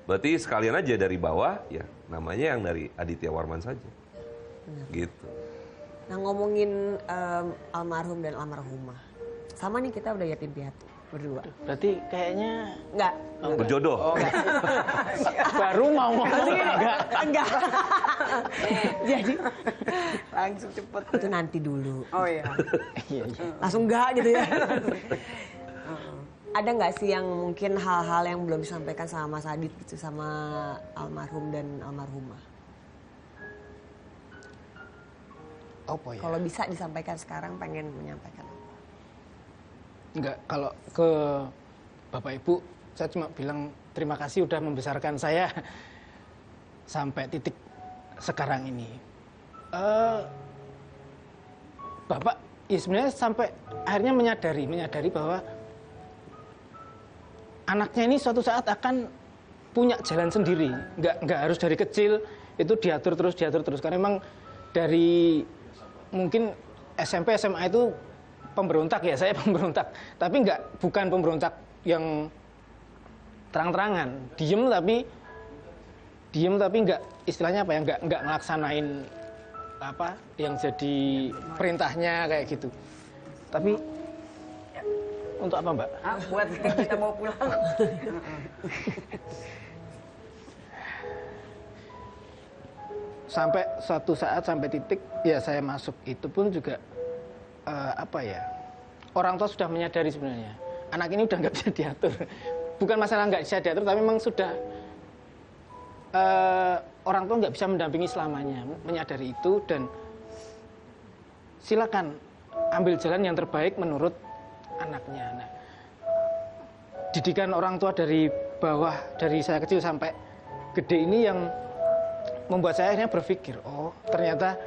Berarti sekalian aja dari bawah, ya namanya yang dari Aditya Warman saja. Gitu. Nah ngomongin almarhum dan almarhumah. Sama nih kita udah yatim piatu berdua. Berarti kayaknya Enggak. Berjodoh. baru mau ngomong Enggak. Jadi Langsung cepet. itu nanti dulu. Oh iya. Langsung enggak gitu ya. Ada nggak sih yang mungkin hal-hal yang belum disampaikan sama Mas Adit gitu sama almarhum dan almarhumah? apa ya? Kalau bisa disampaikan sekarang pengen menyampaikan apa? Enggak, kalau ke Bapak Ibu saya cuma bilang terima kasih udah membesarkan saya sampai titik sekarang ini. Bapak ya sebenarnya sampai akhirnya menyadari bahwa anaknya ini suatu saat akan punya jalan sendiri. Nggak harus dari kecil itu diatur terus. Karena memang dari mungkin SMP, SMA itu pemberontak ya, saya pemberontak. Tapi bukan pemberontak yang terang-terangan. Diem tapi nggak istilahnya apa ya, nggak ngelaksanain apa yang jadi perintahnya kayak gitu. Tapi untuk apa Mbak? Buat kita mau pulang. Sampai suatu saat, sampai titik ya saya masuk itu pun juga apa ya, orang tua sudah menyadari sebenarnya anak ini udah nggak bisa diatur. Bukan masalah nggak bisa diatur, tapi memang sudah orang tua nggak bisa mendampingi selamanya. Menyadari itu dan silakan ambil jalan yang terbaik menurut anaknya. Nah, didikan orang tua dari bawah, dari saya kecil sampai gede ini yang membuat saya akhirnya berpikir, oh ternyata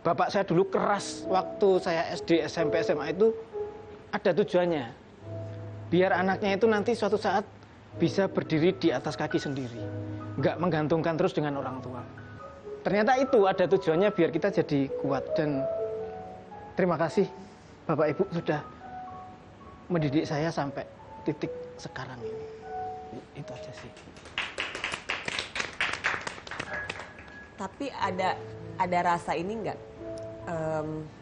bapak saya dulu keras waktu saya SD, SMP, SMA itu ada tujuannya. Biar anaknya itu nanti suatu saat bisa berdiri di atas kaki sendiri. Nggak menggantungkan terus dengan orang tua. Ternyata itu ada tujuannya biar kita jadi kuat. Dan terima kasih Bapak Ibu sudah mendidik saya sampai titik sekarang ini. Itu aja sih. Tapi ada rasa ini nggak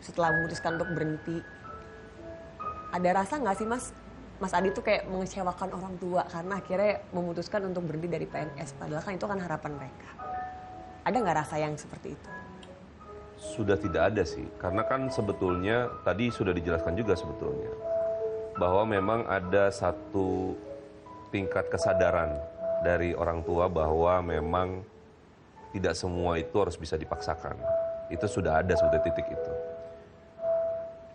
setelah memutuskan untuk berhenti ada rasa nggak sih Mas Adit tuh kayak mengecewakan orang tua karena akhirnya memutuskan untuk berhenti dari PNS, padahal kan itu kan harapan mereka. Ada nggak rasa yang seperti itu? Sudah tidak ada sih, karena kan sebetulnya tadi sudah dijelaskan juga sebetulnya bahwa memang ada satu tingkat kesadaran dari orang tua bahwa memang tidak semua itu harus bisa dipaksakan. Itu sudah ada sebetulnya titik itu.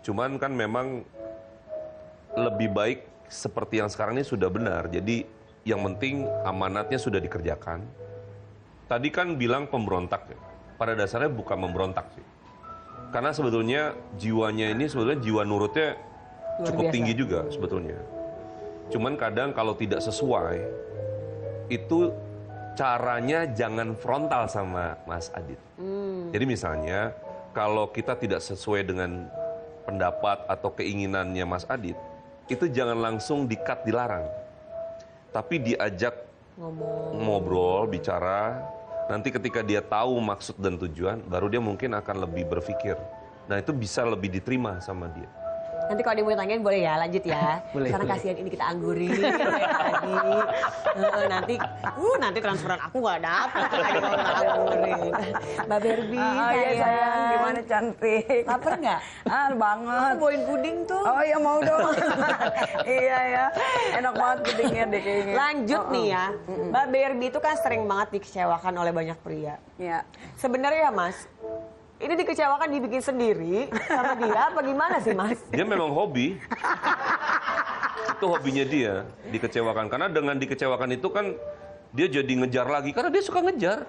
Cuman kan memang lebih baik seperti yang sekarang ini sudah benar. Jadi yang penting amanatnya sudah dikerjakan. Tadi kan bilang pemberontak ya. Pada dasarnya bukan memberontak sih. Karena sebetulnya jiwanya ini sebetulnya jiwa nurutnya cukup tinggi juga sebetulnya. Cuman kadang kalau tidak sesuai, itu caranya jangan frontal sama Mas Adit. Jadi misalnya kalau kita tidak sesuai dengan pendapat atau keinginannya Mas Adit, itu jangan langsung di-cut, dilarang. Tapi diajak ngobrol, bicara. Nanti ketika dia tahu maksud dan tujuan, baru dia mungkin akan lebih berpikir. Nah itu bisa lebih diterima sama dia. Nanti kalau dia mau tanyain boleh ya, lanjut ya. Boleh. Karena kasihan ini kita anggurin tadi. Nanti transferan aku nggak dapet lagi kalau nggak anggurin. Mbak Barbie, Iya sayang, gimana cantik. Laper nggak? Banget. Aku bawain puding tuh. Oh iya mau dong. Iya ya, enak banget pudingnya deh kayaknya. Lanjut nih ya, Mbak Barbie itu kan sering banget dikecewakan oleh banyak pria. Iya. Sebenarnya Mas, ini dikecewakan dibikin sendiri sama dia apa gimana sih Mas? Dia memang hobi. Itu hobinya dia, dikecewakan. Karena dengan dikecewakan itu kan dia jadi ngejar lagi. Karena dia suka ngejar.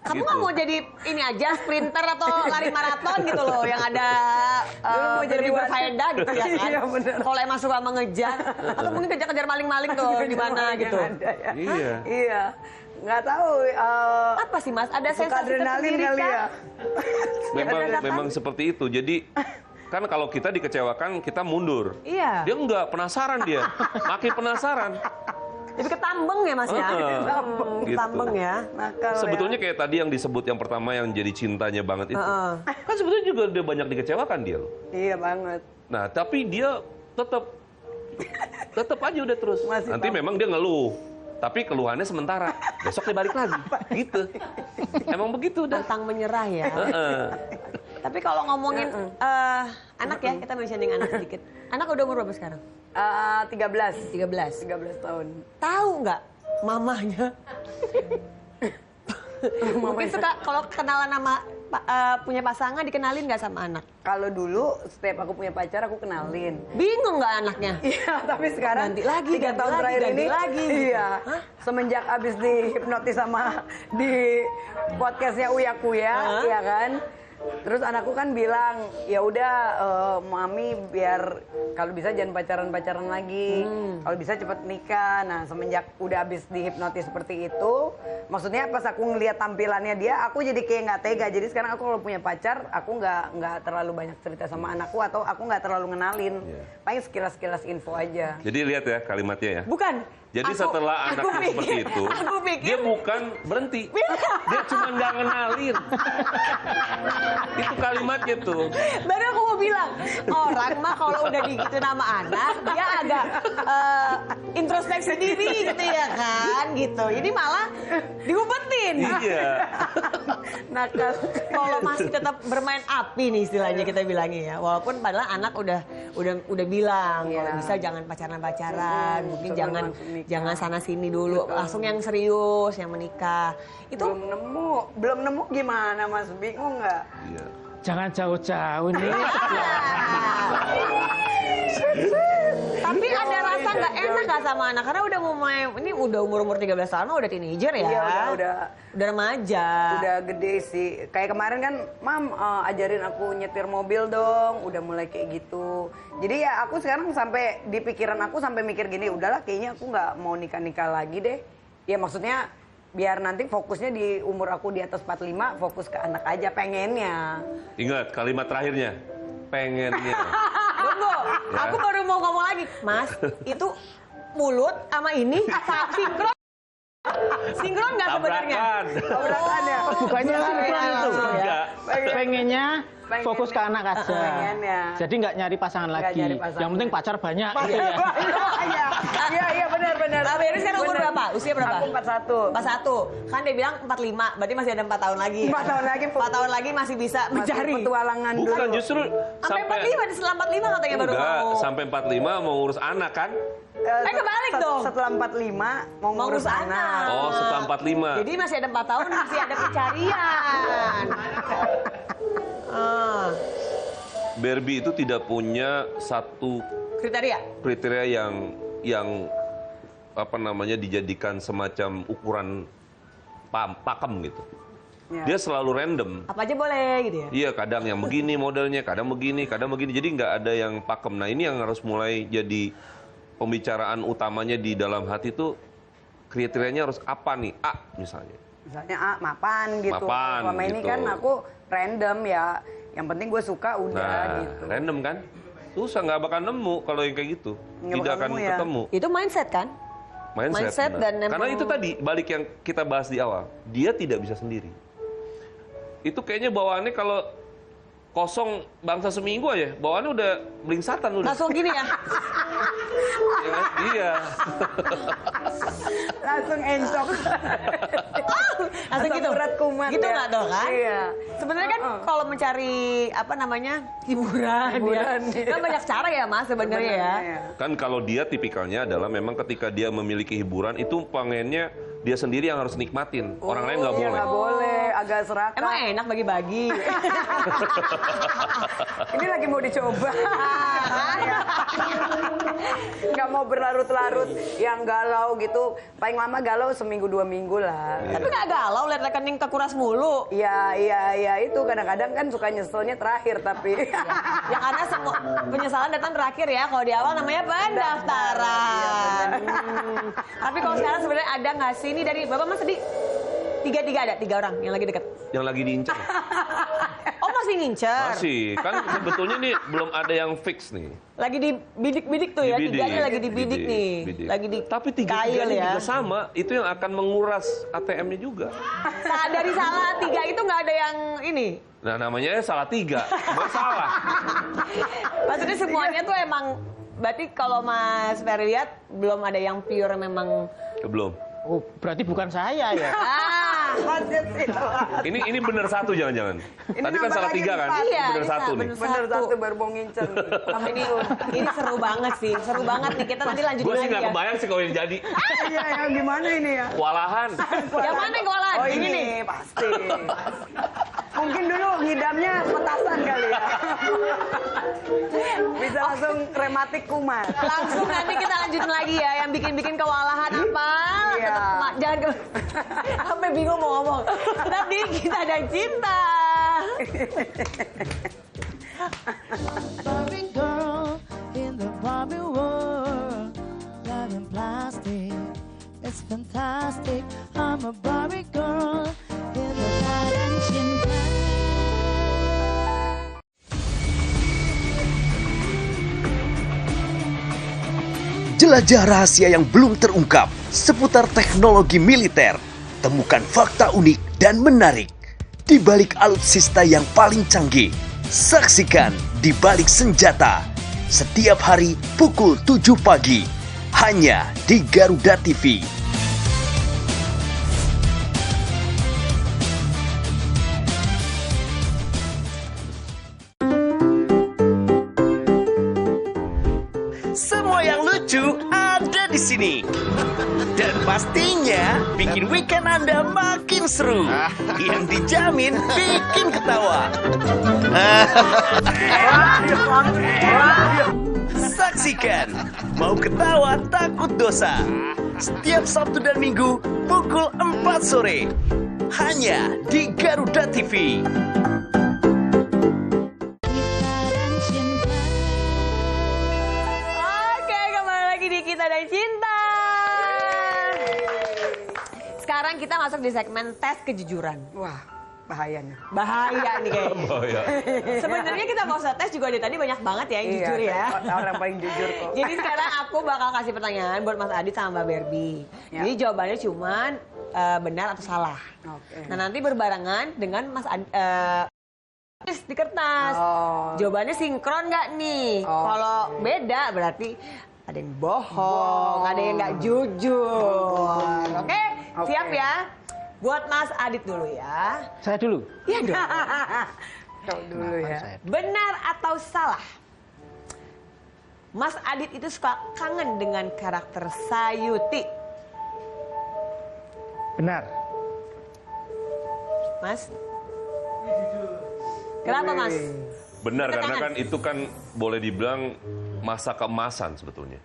Kamu Gitu. nggak mau jadi ini aja sprinter atau lari maraton gitu loh yang ada mau jadi lebih wasit. berfaedah gitu ya kan? Iya, bener. Kalau emang suka mengejar atau mungkin kejar-kejar maling-maling tuh di mana gitu. Iya. Iya. Nggak tahu. Apa sih Mas? Ada Suka sensasi adrenalin tersendiri kali kah? ya. Memang seperti itu. Jadi kan kalau kita dikecewakan kita mundur. Iya. Dia enggak, penasaran dia. Makin penasaran. Jadi ketambeng ya Mas ya? Gitu. Ketambeng ya. Nakal Sebetulnya kayak tadi yang disebut yang pertama yang jadi cintanya banget itu. Kan sebetulnya juga dia banyak dikecewakan dia loh. Iya banget. Nah, tapi dia tetap aja udah terus. Masih Nanti bang. memang dia ngeluh. Tapi keluhannya sementara. Besok dia balik lagi. Gitu. Emang begitu dah. Pantang menyerah ya. Tapi kalau ngomongin anak ya, kita mentioning anak sedikit. Anak udah umur berapa sekarang? 13 tahun. Tahu nggak mamahnya? Mungkin suka kalau kenalan sama punya pasangan dikenalin nggak sama anak? Kalau dulu setiap aku punya pacar aku kenalin. Bingung nggak anaknya? Iya, tapi sekarang Ganti lagi, 3 ganti tahun lagi, terakhir ganti ini lagi. Iya. Semenjak abis dihipnotis sama di podcastnya Uya Kuya, ya kan? Terus anakku kan bilang, ya udah mami biar kalau bisa jangan pacaran lagi, kalau bisa cepet nikah. Nah semenjak udah habis dihipnotis seperti itu, maksudnya pas aku ngeliat tampilannya dia, aku jadi kayak nggak tega. Jadi sekarang aku kalau punya pacar, aku nggak terlalu banyak cerita sama anakku atau aku nggak terlalu ngenalin, paling sekilas info aja. Jadi lihat ya kalimatnya ya. Bukan. Jadi setelah anaknya seperti itu, dia bukan berhenti. Dia cuma nggak ngenalin. Itu kalimatnya tuh. Baru aku mau bilang, orang mah kalau udah digitu nama anak, dia agak introspeksi diri gitu ya kan, gitu. Jadi malah diumpetin. Iya. Nakal. Kalau masih tetap bermain api nih istilahnya kita bilangnya ya. Walaupun padahal anak udah bilang kalau bisa jangan pacaran, mungkin jangan sana sini dulu, langsung yang serius, yang menikah. Itu belum nemu gimana Mas, bingung nggak? Iya. Jangan jauh-jauh nih. Tapi ada rasa nggak enak nggak sama anak karena udah mulai ini udah umur 13 tahun udah teenager ya. Iya, udah remaja. Udah gede sih. Kayak kemarin kan, Mam ajarin aku nyetir mobil dong. Udah mulai kayak gitu. Jadi ya aku sekarang sampai di pikiran aku sampai mikir gini, udahlah kayaknya aku nggak mau nikah lagi deh. Ya maksudnya biar nanti fokusnya di umur aku di atas 45, fokus ke anak aja pengennya. Ingat kalimat terakhirnya, pengennya. Tunggu, aku baru mau ngomong lagi. Mas, itu mulut sama ini sinkron. Sinkron nggak sebenarnya? Tabrakan. Tabrakan ya? Bukannya sinkron itu. Enggak. pengennya fokus ke anak aja. Pengennya. Jadi nggak nyari pasangan lagi. nyari pasangan. Yang penting pacar banyak. Gitu ya. Iya benar. Mbak Berry sekarang umur Benar. berapa? Usia berapa? Aku 41. 41. Kan dia bilang 45, berarti masih ada 4 tahun lagi. 4 tahun lagi. 4 tahun lagi masih bisa mencari. Petualangan Bukan, dulu. justru Sampai 45, setelah 45 katanya baru enggak, mau. sampai 45 mau ngurus anak kan? Kebalik dong. Setelah 45 mau ngurus anak. Oh, setelah 45. Jadi masih ada 4 tahun, masih ada pencarian. Barbie itu tidak punya satu Kriteria? kriteria yang apa namanya dijadikan semacam ukuran pakem gitu. Ya. Dia selalu random. Apa aja boleh gitu ya? Iya, kadang yang begini modelnya, kadang begini. Jadi nggak ada yang pakem. Nah, ini yang harus mulai jadi pembicaraan utamanya di dalam hati tuh, kriterianya harus apa nih? A misalnya. Misalnya mapan gitu. Mapan, Selama ini gitu. kan aku random ya. Yang penting gue suka udah Nah, gitu. random kan? Susah, nggak bakal nemu kalau yang kayak gitu. Nggak Tidak bakal akan nemu ya. ketemu. Itu mindset kan? Mindset benar. dan Karena emang- itu tadi, balik yang kita bahas di awal. Dia tidak bisa sendiri. Itu kayaknya bawaannya kalau kosong bangsa seminggu aja, bawaannya udah belingsatan udah. Langsung gini ya? Ya kan? Iya. Langsung encok. Langsung gitu? Asam urat kumat Gitu ya. nggak dong kan? Iya. Sebenarnya kan kalau mencari apa namanya hiburan ya, kan banyak cara ya mas sebenarnya ya. Iya. Kan kalau dia tipikalnya adalah memang ketika dia memiliki hiburan itu pengennya dia sendiri yang harus nikmatin. Orang lain nggak Iya, boleh. nggak boleh, agak serakah. Emang enak bagi-bagi. Ini lagi mau dicoba. Nggak mau berlarut-larut, yang galau gitu. Paling lama galau seminggu 2 minggu lah. Tapi nggak galau lihat rekening kekuras mulu. Iya itu kadang-kadang kan suka nyeselnya terakhir tapi. Ya karena semua penyesalan datang terakhir ya. Kalau di awal namanya pendaftaran. Tapi kalau sekarang sebenarnya ada nggak sih ini dari Bapak Mas tadi? 3 ada, 3 orang yang lagi dekat. Yang lagi diincar. Oh masih ngincer? Masih. Kan sebetulnya nih belum ada yang fix nih. Lagi dibidik-bidik tuh ya, Dibidik. tiganya lagi dibidik nih. Bidik. Lagi di Tapi kail tiga-tiganya ya. juga sama. Itu yang akan menguras ATM-nya juga. Dari salah 3 itu nggak ada yang ini? Nah namanya salah 3. Bukan salah. Maksudnya semuanya tuh emang, berarti kalau Mas Ferry lihat belum ada yang pure memang. Belum. Oh, berarti bukan saya ya. Ini bener 1 jangan-jangan. Tadi kan nambah salah lagi 3 kan? empat. Iya, Bener 1 nih. Bener satu baru mau ngincer. Ini seru banget sih, seru banget nih. Kita nanti lanjutin Gue sih lagi nggak ya. kebayang sih kalau ini jadi. Iya ya gimana ini ya? Kewalahan. Yang mana yang kewalahan? Oh ini nih pasti. Mungkin dulu ngidamnya petasan kali ya. Bisa langsung rematik kumat. Langsung nanti kita lanjutin lagi ya. Yang bikin-bikin kewalahan apa? Iya. Tetap jangan sampai bingung mau ngomong. Tetap di Kita dan Cinta. Barbie girl in the Barbie world, loving plastic, it's fantastic. I'm a Barbie girl in the Garden Cinta. Jelajah rahasia yang belum terungkap seputar teknologi militer. Temukan fakta unik dan menarik di balik alutsista yang paling canggih. Saksikan Di Balik Senjata setiap hari pukul 7 pagi hanya di Garuda TV. Semua yang lucu ada di sini. Dan pastinya bikin weekend Anda makin seru. Yang dijamin bikin ketawa. Saksikan Mau Ketawa Takut Dosa setiap Sabtu dan Minggu pukul 4 sore hanya di Garuda TV. Oke, kembali lagi di Kita dan Cinta. Sekarang kita masuk di segmen tes kejujuran. Wah bahaya nih. Bahaya nih kayaknya. Oh ya. Sebenarnya kita nggak usah tes juga dari tadi banyak banget ya yang jujur ya. Orang paling jujur kok. Jadi sekarang aku bakal kasih pertanyaan buat Mas Adit sama Mbak Barbie. Ya. Jadi jawabannya cuman benar atau salah. Oke. Nah nanti berbarengan dengan Mas di kertas. Jawabannya sinkron nggak nih? Kalau beda berarti ada yang bohong, ada yang nggak jujur. Oke, siap ya? Buat Mas Adit dulu ya. Saya dulu. Iya dong. Kau dulu ya. Benar atau salah? Mas Adit itu suka kangen dengan karakter Sayuti. Benar. Mas? Kenapa Mas? Benar, Kita karena kangen. kan itu kan boleh dibilang masa keemasan sebetulnya.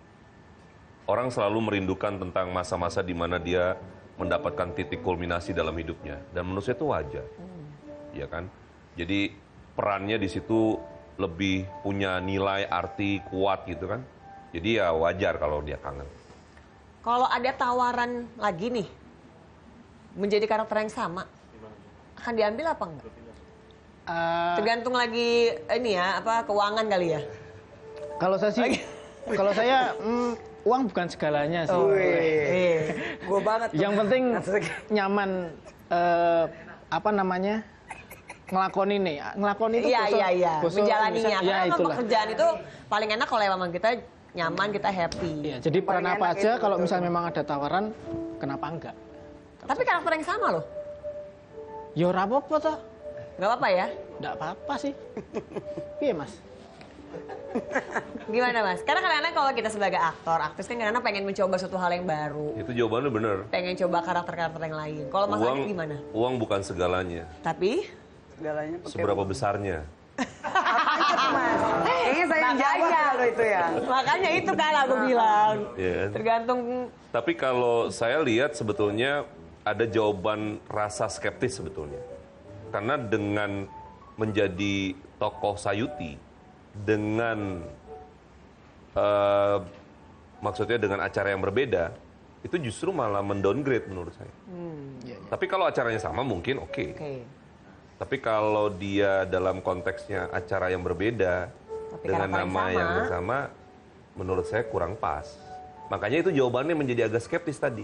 Orang selalu merindukan tentang masa-masa di mana dia mendapatkan titik kulminasi dalam hidupnya. Dan menurut saya itu wajar. Ya kan? Jadi perannya di situ lebih punya nilai, arti, kuat gitu kan. Jadi ya wajar kalau dia kangen. Kalau ada tawaran lagi nih, menjadi karakter yang sama, akan diambil apa enggak? Tergantung lagi ini ya, apa keuangan kali ya. Kalau saya sih, kalau saya uang bukan segalanya sih. Gue banget. Yang penting nyaman apa namanya ngelakoni nih, ngelakoni itu Iya. Menjalaninya. ya Karena itulah. pekerjaan itu paling enak kalau emang kita nyaman, kita happy. Iya, jadi peran Paling apa enak aja itu, kalau betul. misalnya memang ada tawaran, kenapa enggak? Tapi karakter yang sama loh. Ya ora apa-apa toh. Nggak apa-apa ya? Enggak apa-apa sih. Iya, Mas. Gimana Mas? Karena kadang-kadang kalau kita sebagai aktor, aktris kan kadang-kadang pengen mencoba suatu hal yang baru. Itu jawabannya benar. Pengen coba karakter-karakter yang lain. Kalau Mas Adit gimana? Uang bukan segalanya. Tapi Segalanya pakai Seberapa besarnya? Apanya tuh Mas? Kayaknya saya yang jawab Makanya. kalau itu ya. makanya itu kan aku bilang. Iya kan? Tergantung Tapi kalau saya lihat sebetulnya ada jawaban rasa skeptis sebetulnya. Karena dengan menjadi tokoh Sayuti, dengan maksudnya dengan acara yang berbeda, itu justru malah mendowngrade menurut saya. Tapi kalau acaranya sama mungkin oke. Oke. Tapi kalau dia dalam konteksnya acara yang berbeda, Tapi dengan karakter yang nama yang sama. bersama, menurut saya kurang pas. Makanya itu jawabannya menjadi agak skeptis tadi.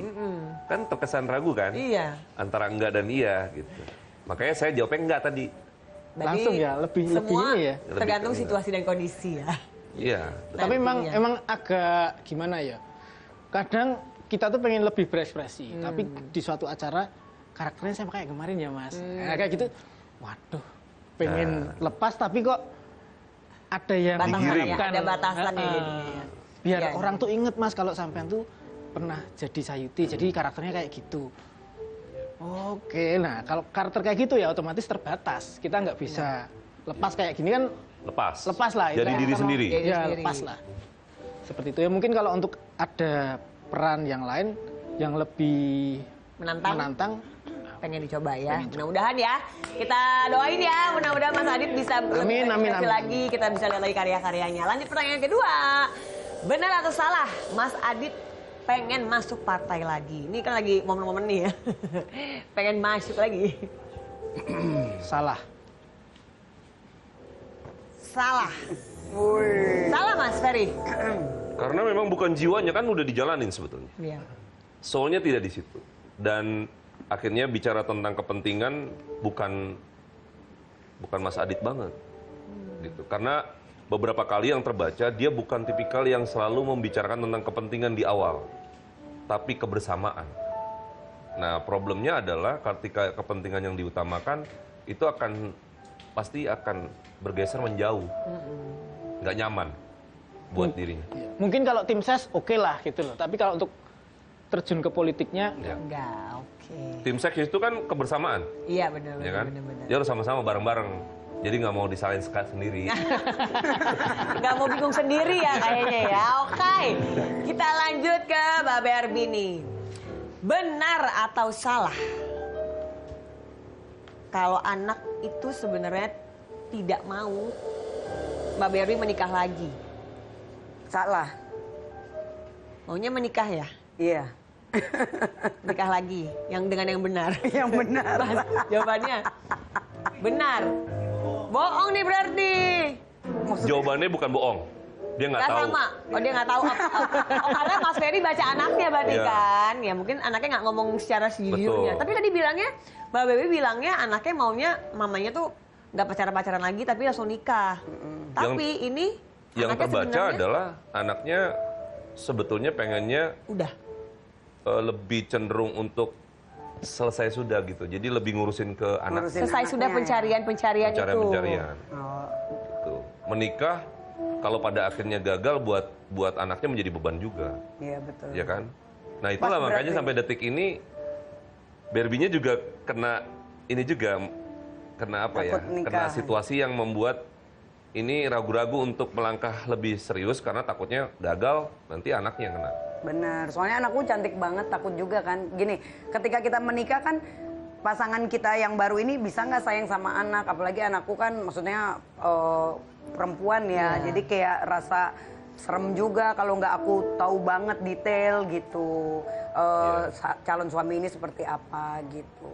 Kan terkesan ragu kan? Iya. Antara enggak dan iya gitu. Makanya saya jawabnya enggak tadi. Berarti Langsung ya, lebih semua ini ya. tergantung Lebih ke situasi dan kondisi ya. Iya. Tapi memang Nantinya. emang agak gimana ya? Kadang kita tuh pengen lebih berekspresi, tapi di suatu acara karakternya sama kayak kemarin ya, Mas. Nah, kayak gitu. Waduh, pengen lepas tapi kok ada yang Batasan ya, mengharapkan. ada batasan ya Heeh. jadinya. Biar Iya, orang tuh inget Mas kalau sampean tuh pernah jadi Sayuti, jadi karakternya kayak gitu. Oke, nah kalau karakter kayak gitu ya otomatis terbatas. Kita nggak bisa lepas kayak gini kan, Lepas. lepas lah. Jadi Kayak diri sama- sendiri. Jadi Ya, sendiri. lepas lah. Seperti itu ya. Mungkin kalau untuk ada peran yang lain yang lebih menantang Pengen dicoba ya. Mudah-mudahan ya. Kita doain ya. Mudah-mudahan Mas Adit bisa Amin, amin, berekspresi amin. lagi. Kita bisa lihat lagi karya-karyanya. Lanjut pertanyaan kedua. Benar atau salah? Mas Adit pengen masuk partai lagi. Ini kan lagi momen-momen nih ya. Pengen masuk lagi. salah. Salah. Salah Mas Ferry. Karena memang bukan jiwanya kan udah dijalanin sebetulnya. Iya. Soulnya tidak di situ. Dan akhirnya bicara tentang kepentingan bukan Mas Adit banget. Gitu. Karena beberapa kali yang terbaca dia bukan tipikal yang selalu membicarakan tentang kepentingan di awal, tapi kebersamaan. Nah, problemnya adalah ketika kepentingan yang diutamakan itu pasti akan bergeser menjauh. Nggak nyaman buat dirinya. Mungkin kalau tim ses oke lah gitu loh. Tapi kalau untuk terjun ke politiknya, Ya. Enggak, oke. Tim seks itu kan kebersamaan. Iya benar Ya kan? benar. Dia harus sama-sama bareng-bareng. Jadi nggak mau disalahin sendiri. Nggak mau bingung sendiri ya kayaknya ya. Oke, kita lanjut ke Mbak Berbi nih. Benar atau salah? Kalau anak itu sebenarnya tidak mau Mbak Berbi menikah lagi. Salah. Maunya menikah ya? Iya. Menikah lagi. Yang dengan yang benar. Yang benar. Mas, jawabannya benar. Bohong nih berarti. Jawabannya bukan bohong. Dia nggak Nggak tahu. sama. Oh dia nggak tahu. Oh karena Mas Ferry baca anaknya berarti Iya. kan. Ya mungkin anaknya nggak ngomong secara sejujurnya. Betul. Tapi tadi bilangnya, Mbak Bebe bilangnya anaknya maunya mamanya tuh nggak pacaran-pacaran lagi tapi langsung nikah. Tapi ini Yang anaknya terbaca sebenarnya adalah anaknya sebetulnya pengennya udah. lebih cenderung untuk selesai sudah gitu. Jadi lebih ngurusin ke anak. Ngurusin Selesai sudah anaknya, pencarian itu. Pencarian. Oh, Gitu. Menikah kalau pada akhirnya gagal buat anaknya menjadi beban juga. iya betul. Ya kan? Nah itulah Pas makanya berarti. sampai detik ini Barbie-nya juga kena ini juga kena apa ya? Takut nikah. Kena situasi yang membuat ini ragu-ragu untuk melangkah lebih serius karena takutnya gagal nanti anaknya yang kena. Bener, soalnya anakku cantik banget, takut juga kan. Gini, ketika kita menikah kan pasangan kita yang baru ini bisa nggak sayang sama anak, apalagi anakku kan maksudnya perempuan ya, jadi kayak rasa serem juga kalau nggak aku tahu banget detail gitu calon suami ini seperti apa gitu.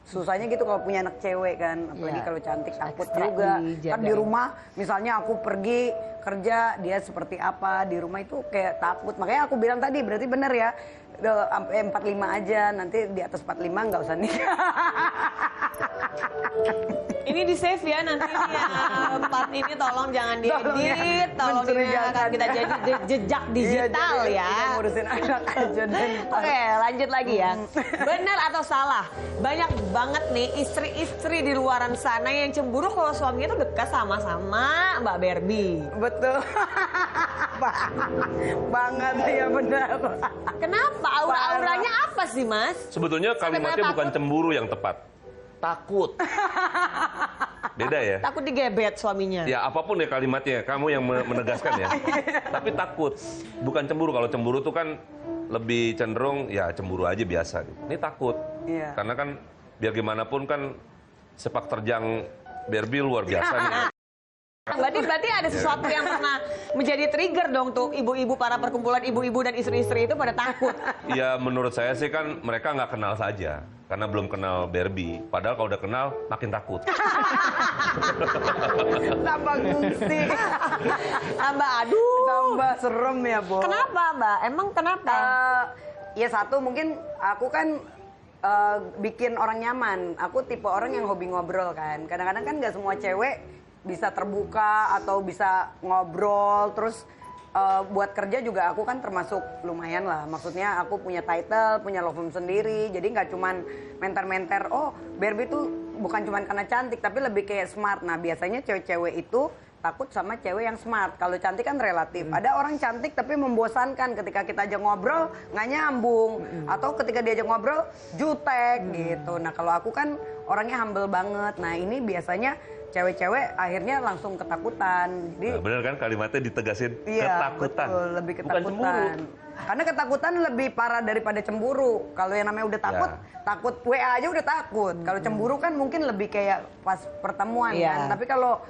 Susahnya gitu kalau punya anak cewek kan, apalagi kalau cantik takut Ekstra juga. dijaga. Kan di rumah misalnya aku pergi kerja dia seperti apa di rumah itu kayak takut. Makanya aku bilang tadi berarti bener ya sampai 45 aja, nanti di atas 45 nggak usah nikah. Ini di save ya nanti nih ya, part ini tolong jangan Tolong ya, diedit, tolong ini mencurigakan. akan kita jadi jejak digital Iya, jadi ya. udah ngurusin anak aja deh. Oke, lanjut lagi ya. Benar atau salah? Banyak banget nih istri-istri di luaran sana yang cemburu kalau suaminya tuh dekat sama-sama Mbak Barbie. Betul. Banget ya benar. Kenapa? Aura-auranya apa sih, Mas? Sebetulnya kalimatnya Sampai bukan takut. cemburu yang tepat. Takut. Beda ya? Takut digebet suaminya. Ya apapun ya kalimatnya, kamu yang menegaskan ya. Tapi takut, bukan cemburu. Kalau cemburu tuh kan lebih cenderung ya cemburu aja biasa. Ini takut, Iya. karena kan biar gimana pun kan sepak terjang Barbie luar biasa nih. Berarti ada sesuatu yang pernah menjadi trigger dong tuh ibu-ibu, para perkumpulan ibu-ibu dan istri-istri itu pada takut. Ya menurut saya sih kan mereka nggak kenal saja, karena belum kenal Barbie. Padahal kalau udah kenal makin takut. Tambah ngungsi. Tambah aduh. Tambah serem ya, Bo. Kenapa, Mbak? Emang kenapa? Ya satu mungkin aku kan bikin orang nyaman. Aku tipe orang yang hobi ngobrol kan. Kadang-kadang kan nggak semua cewek bisa terbuka atau bisa ngobrol. Terus buat kerja juga aku kan termasuk lumayan lah. Maksudnya aku punya title, punya law firm sendiri. Jadi nggak cuman menter-menter, oh Barbie tuh bukan cuman karena cantik, tapi lebih kayak smart. Nah biasanya cewek-cewek itu takut sama cewek yang smart. Kalau cantik kan relatif. Ada orang cantik tapi membosankan ketika kita aja ngobrol nggak nyambung. Atau ketika diajak ngobrol jutek gitu. Nah kalau aku kan orangnya humble banget. Nah ini biasanya cewek-cewek akhirnya langsung ketakutan. Jadi Nah, bener kan kalimatnya ditegasin, iya, ketakutan. betul, lebih Bukan ketakutan. cemburu. Karena ketakutan lebih parah daripada cemburu. Kalau yang namanya udah takut, takut WA aja udah takut. Kalau cemburu kan mungkin lebih kayak pas pertemuan Iya. kan. Tapi kalau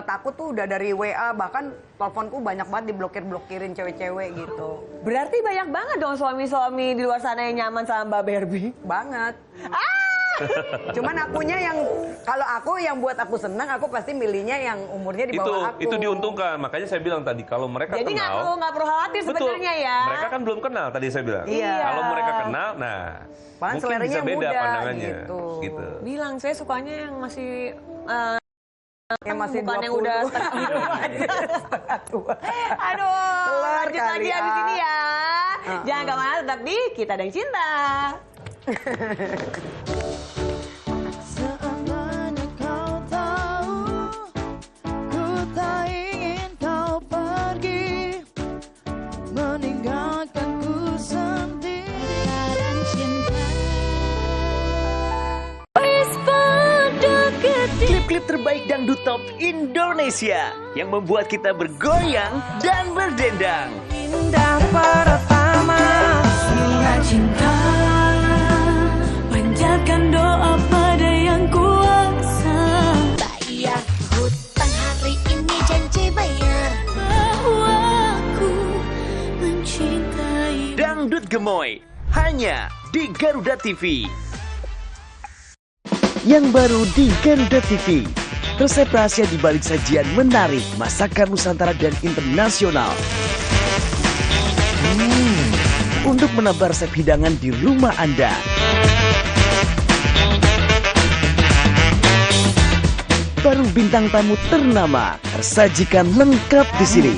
takut tuh udah dari WA, bahkan teleponku banyak banget diblokir-blokirin cewek-cewek gitu. Berarti banyak banget dong suami-suami di luar sana yang nyaman sama Mbak Barbie. Banget. Cuman akunya yang, kalau aku yang buat aku senang, aku pasti milihnya yang umurnya di bawah aku. Itu diuntungkan. Makanya saya bilang tadi kalau mereka Jadi kenal, nggak perlu khawatir betul. sebenarnya ya. Mereka kan belum kenal tadi saya bilang. Iya. Kalau mereka kenal, nah Paling mungkin bisa seleranya beda muda, pandangannya. gitu. Bilang saya sukanya yang masih Yang masih bukan 20. yang udah setengah tua. Aduh, Telur lanjut kali, lagi habis ini ya. Jangan kemana, tetap di Kita dan Cinta. Seandainya kau tahu, ku tak ingin kau pergi, meninggalkanku sendiri dan cinta. Klip-klip terbaik dangdut top Indonesia yang membuat kita bergoyang dan berdendang. Indah pertama surah cinta, panjatkan doa pada yang kuasa. Bayar hutang hari ini, janji bayar, bahwa aku mencintai. Dangdut Gemoy hanya di Garuda TV. Yang baru di Garuda TV, resep rahasia di balik sajian menarik masakan Nusantara dan internasional. Untuk menambah resep hidangan di rumah Anda. baru bintang tamu ternama tersajikan lengkap di sini.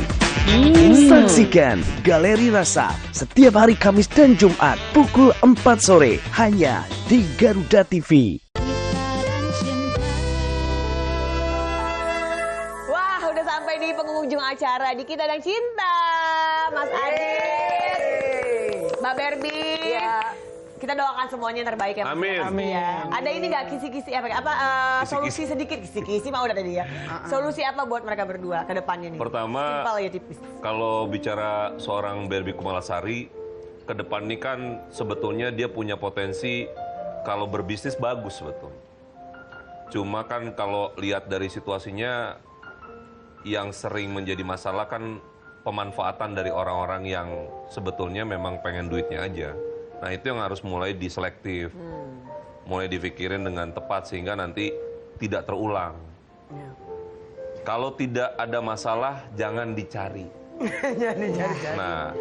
Saksikan Galeri Rasa setiap hari Kamis dan Jumat pukul 4 sore hanya di Garuda TV. Wah, udah sampai di penghujung acara di Kita dan Cinta, Mas Adit, Mbak Barbie. Kita doakan semuanya yang terbaik ya. Mas. Amin. Amin. Ya. Ada ini nggak kisi-kisi solusi sedikit kisi-kisi mah udah tadi ya. Solusi apa buat mereka berdua ke depannya nih? Pertama, simpel ya tipis. kalau bicara seorang Barbie Kumalasari, ke depan ini kan sebetulnya dia punya potensi kalau berbisnis bagus betul. Cuma kan kalau lihat dari situasinya yang sering menjadi masalah kan pemanfaatan dari orang-orang yang sebetulnya memang pengen duitnya aja. Nah itu yang harus mulai diselektif, mulai dipikirin dengan tepat sehingga nanti tidak terulang. Kalau tidak ada masalah jangan dicari. Nah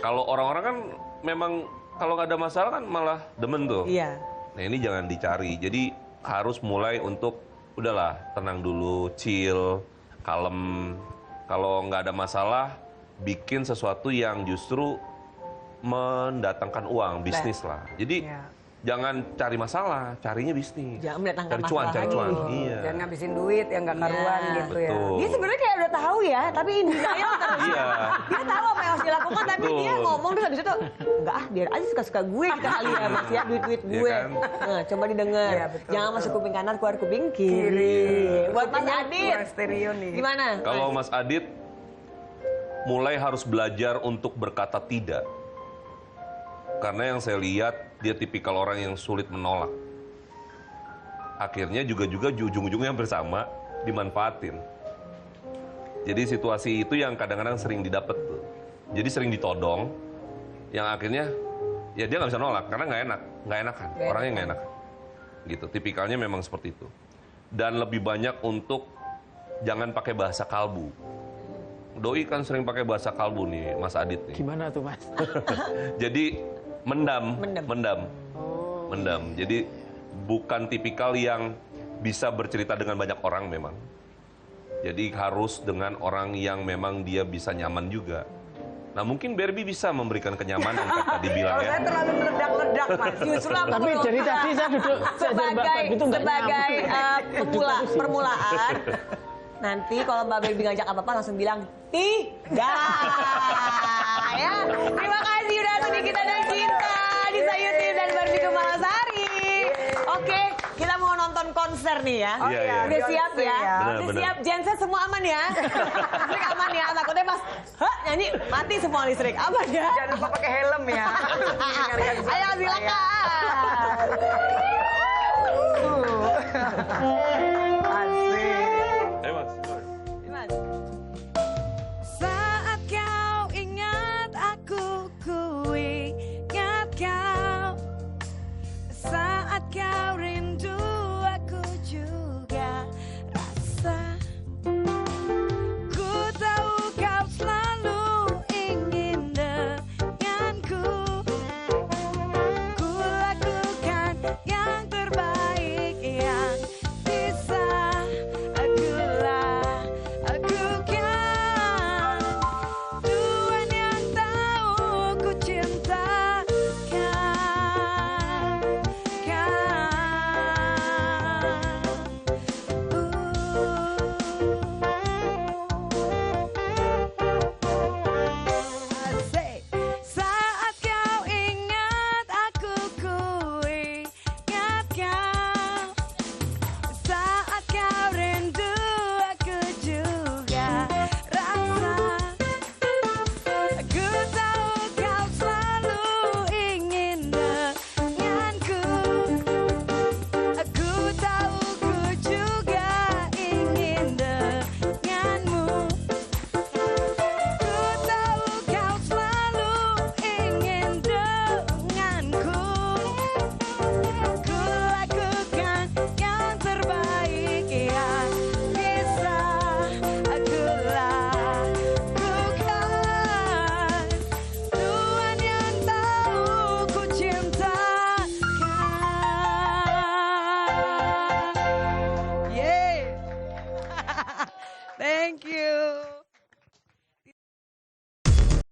kalau orang-orang kan memang kalau nggak ada masalah kan malah demen tuh. Iya. Nah ini jangan dicari, jadi harus mulai untuk udahlah tenang dulu, chill, kalem. Kalau nggak ada masalah, bikin sesuatu yang justru mendatangkan uang, bisnis lah. Jadi jangan cari masalah, carinya bisnis. Jangan mendatangkan cari cuan, masalah cari cuan. lagi. Iya. Jangan ngabisin duit yang nggak karuan gitu ya. Betul. Dia sebenarnya kayak udah tahu ya, tapi Indriaya terus. Iya. Dia tahu apa yang harus dilakukan, tapi Betul. dia ngomong terus habis itu enggak biar aja suka-suka gue kali ya Mas ya, duit-duit Iya gue. kan? Nah, coba didengar. Iya, betul, Jangan masuk kuping kanan, keluar kuping kiri. Kiri. Buat Mas Kupingnya Adit. keluar stereo nih. Gimana? Kalau Mas Adit mulai harus belajar untuk berkata tidak. Karena yang saya lihat dia tipikal orang yang sulit menolak. Akhirnya juga ujung-ujungnya bersama dimanfaatin. Jadi situasi itu yang kadang-kadang sering didapat tuh. Jadi sering ditodong, yang akhirnya ya dia nggak bisa nolak karena nggak enakan, orangnya nggak enakan. Gitu, tipikalnya memang seperti itu. Dan lebih banyak untuk jangan pakai bahasa kalbu. Doi kan sering pakai bahasa kalbu nih, Mas Adit nih. Gimana tuh Mas? Jadi mendam. Oh. Mendam. Jadi bukan tipikal yang bisa bercerita dengan banyak orang memang. Jadi harus dengan orang yang memang dia bisa nyaman juga. Nah mungkin Barbie bisa memberikan kenyamanan kata dibilang Kalau ya. saya terlalu meledak-ledak Mas. Justru aku Tapi kalau dari tadi saya duduk sebagai itu nggak sebagai nyaman. permulaan. Nanti kalau Mbak Barbie ngajak apa-apa langsung bilang tidak. Ya, terima kasih udah datang di Kita dan Cinta di Sayuti dan Barbie Kumalasari. Oke, kita mau nonton konser nih ya. Iya, iya. Udah siap ya? Benar, Udah benar. siap, genset semua aman ya? Listrik aman ya? Takutnya pas nyanyi mati semua listrik. Aman ya? Jangan lupa pakai helm ya. Ayo silakan. Asik. Ayo Mas. Mas. Saat kau ingat aku, ku ingat kau. Saat kau rindu, aku juga rasa. Ku tahu kau selalu ingin denganku. Ku lakukan yang terbaik yang bisa. Thank you.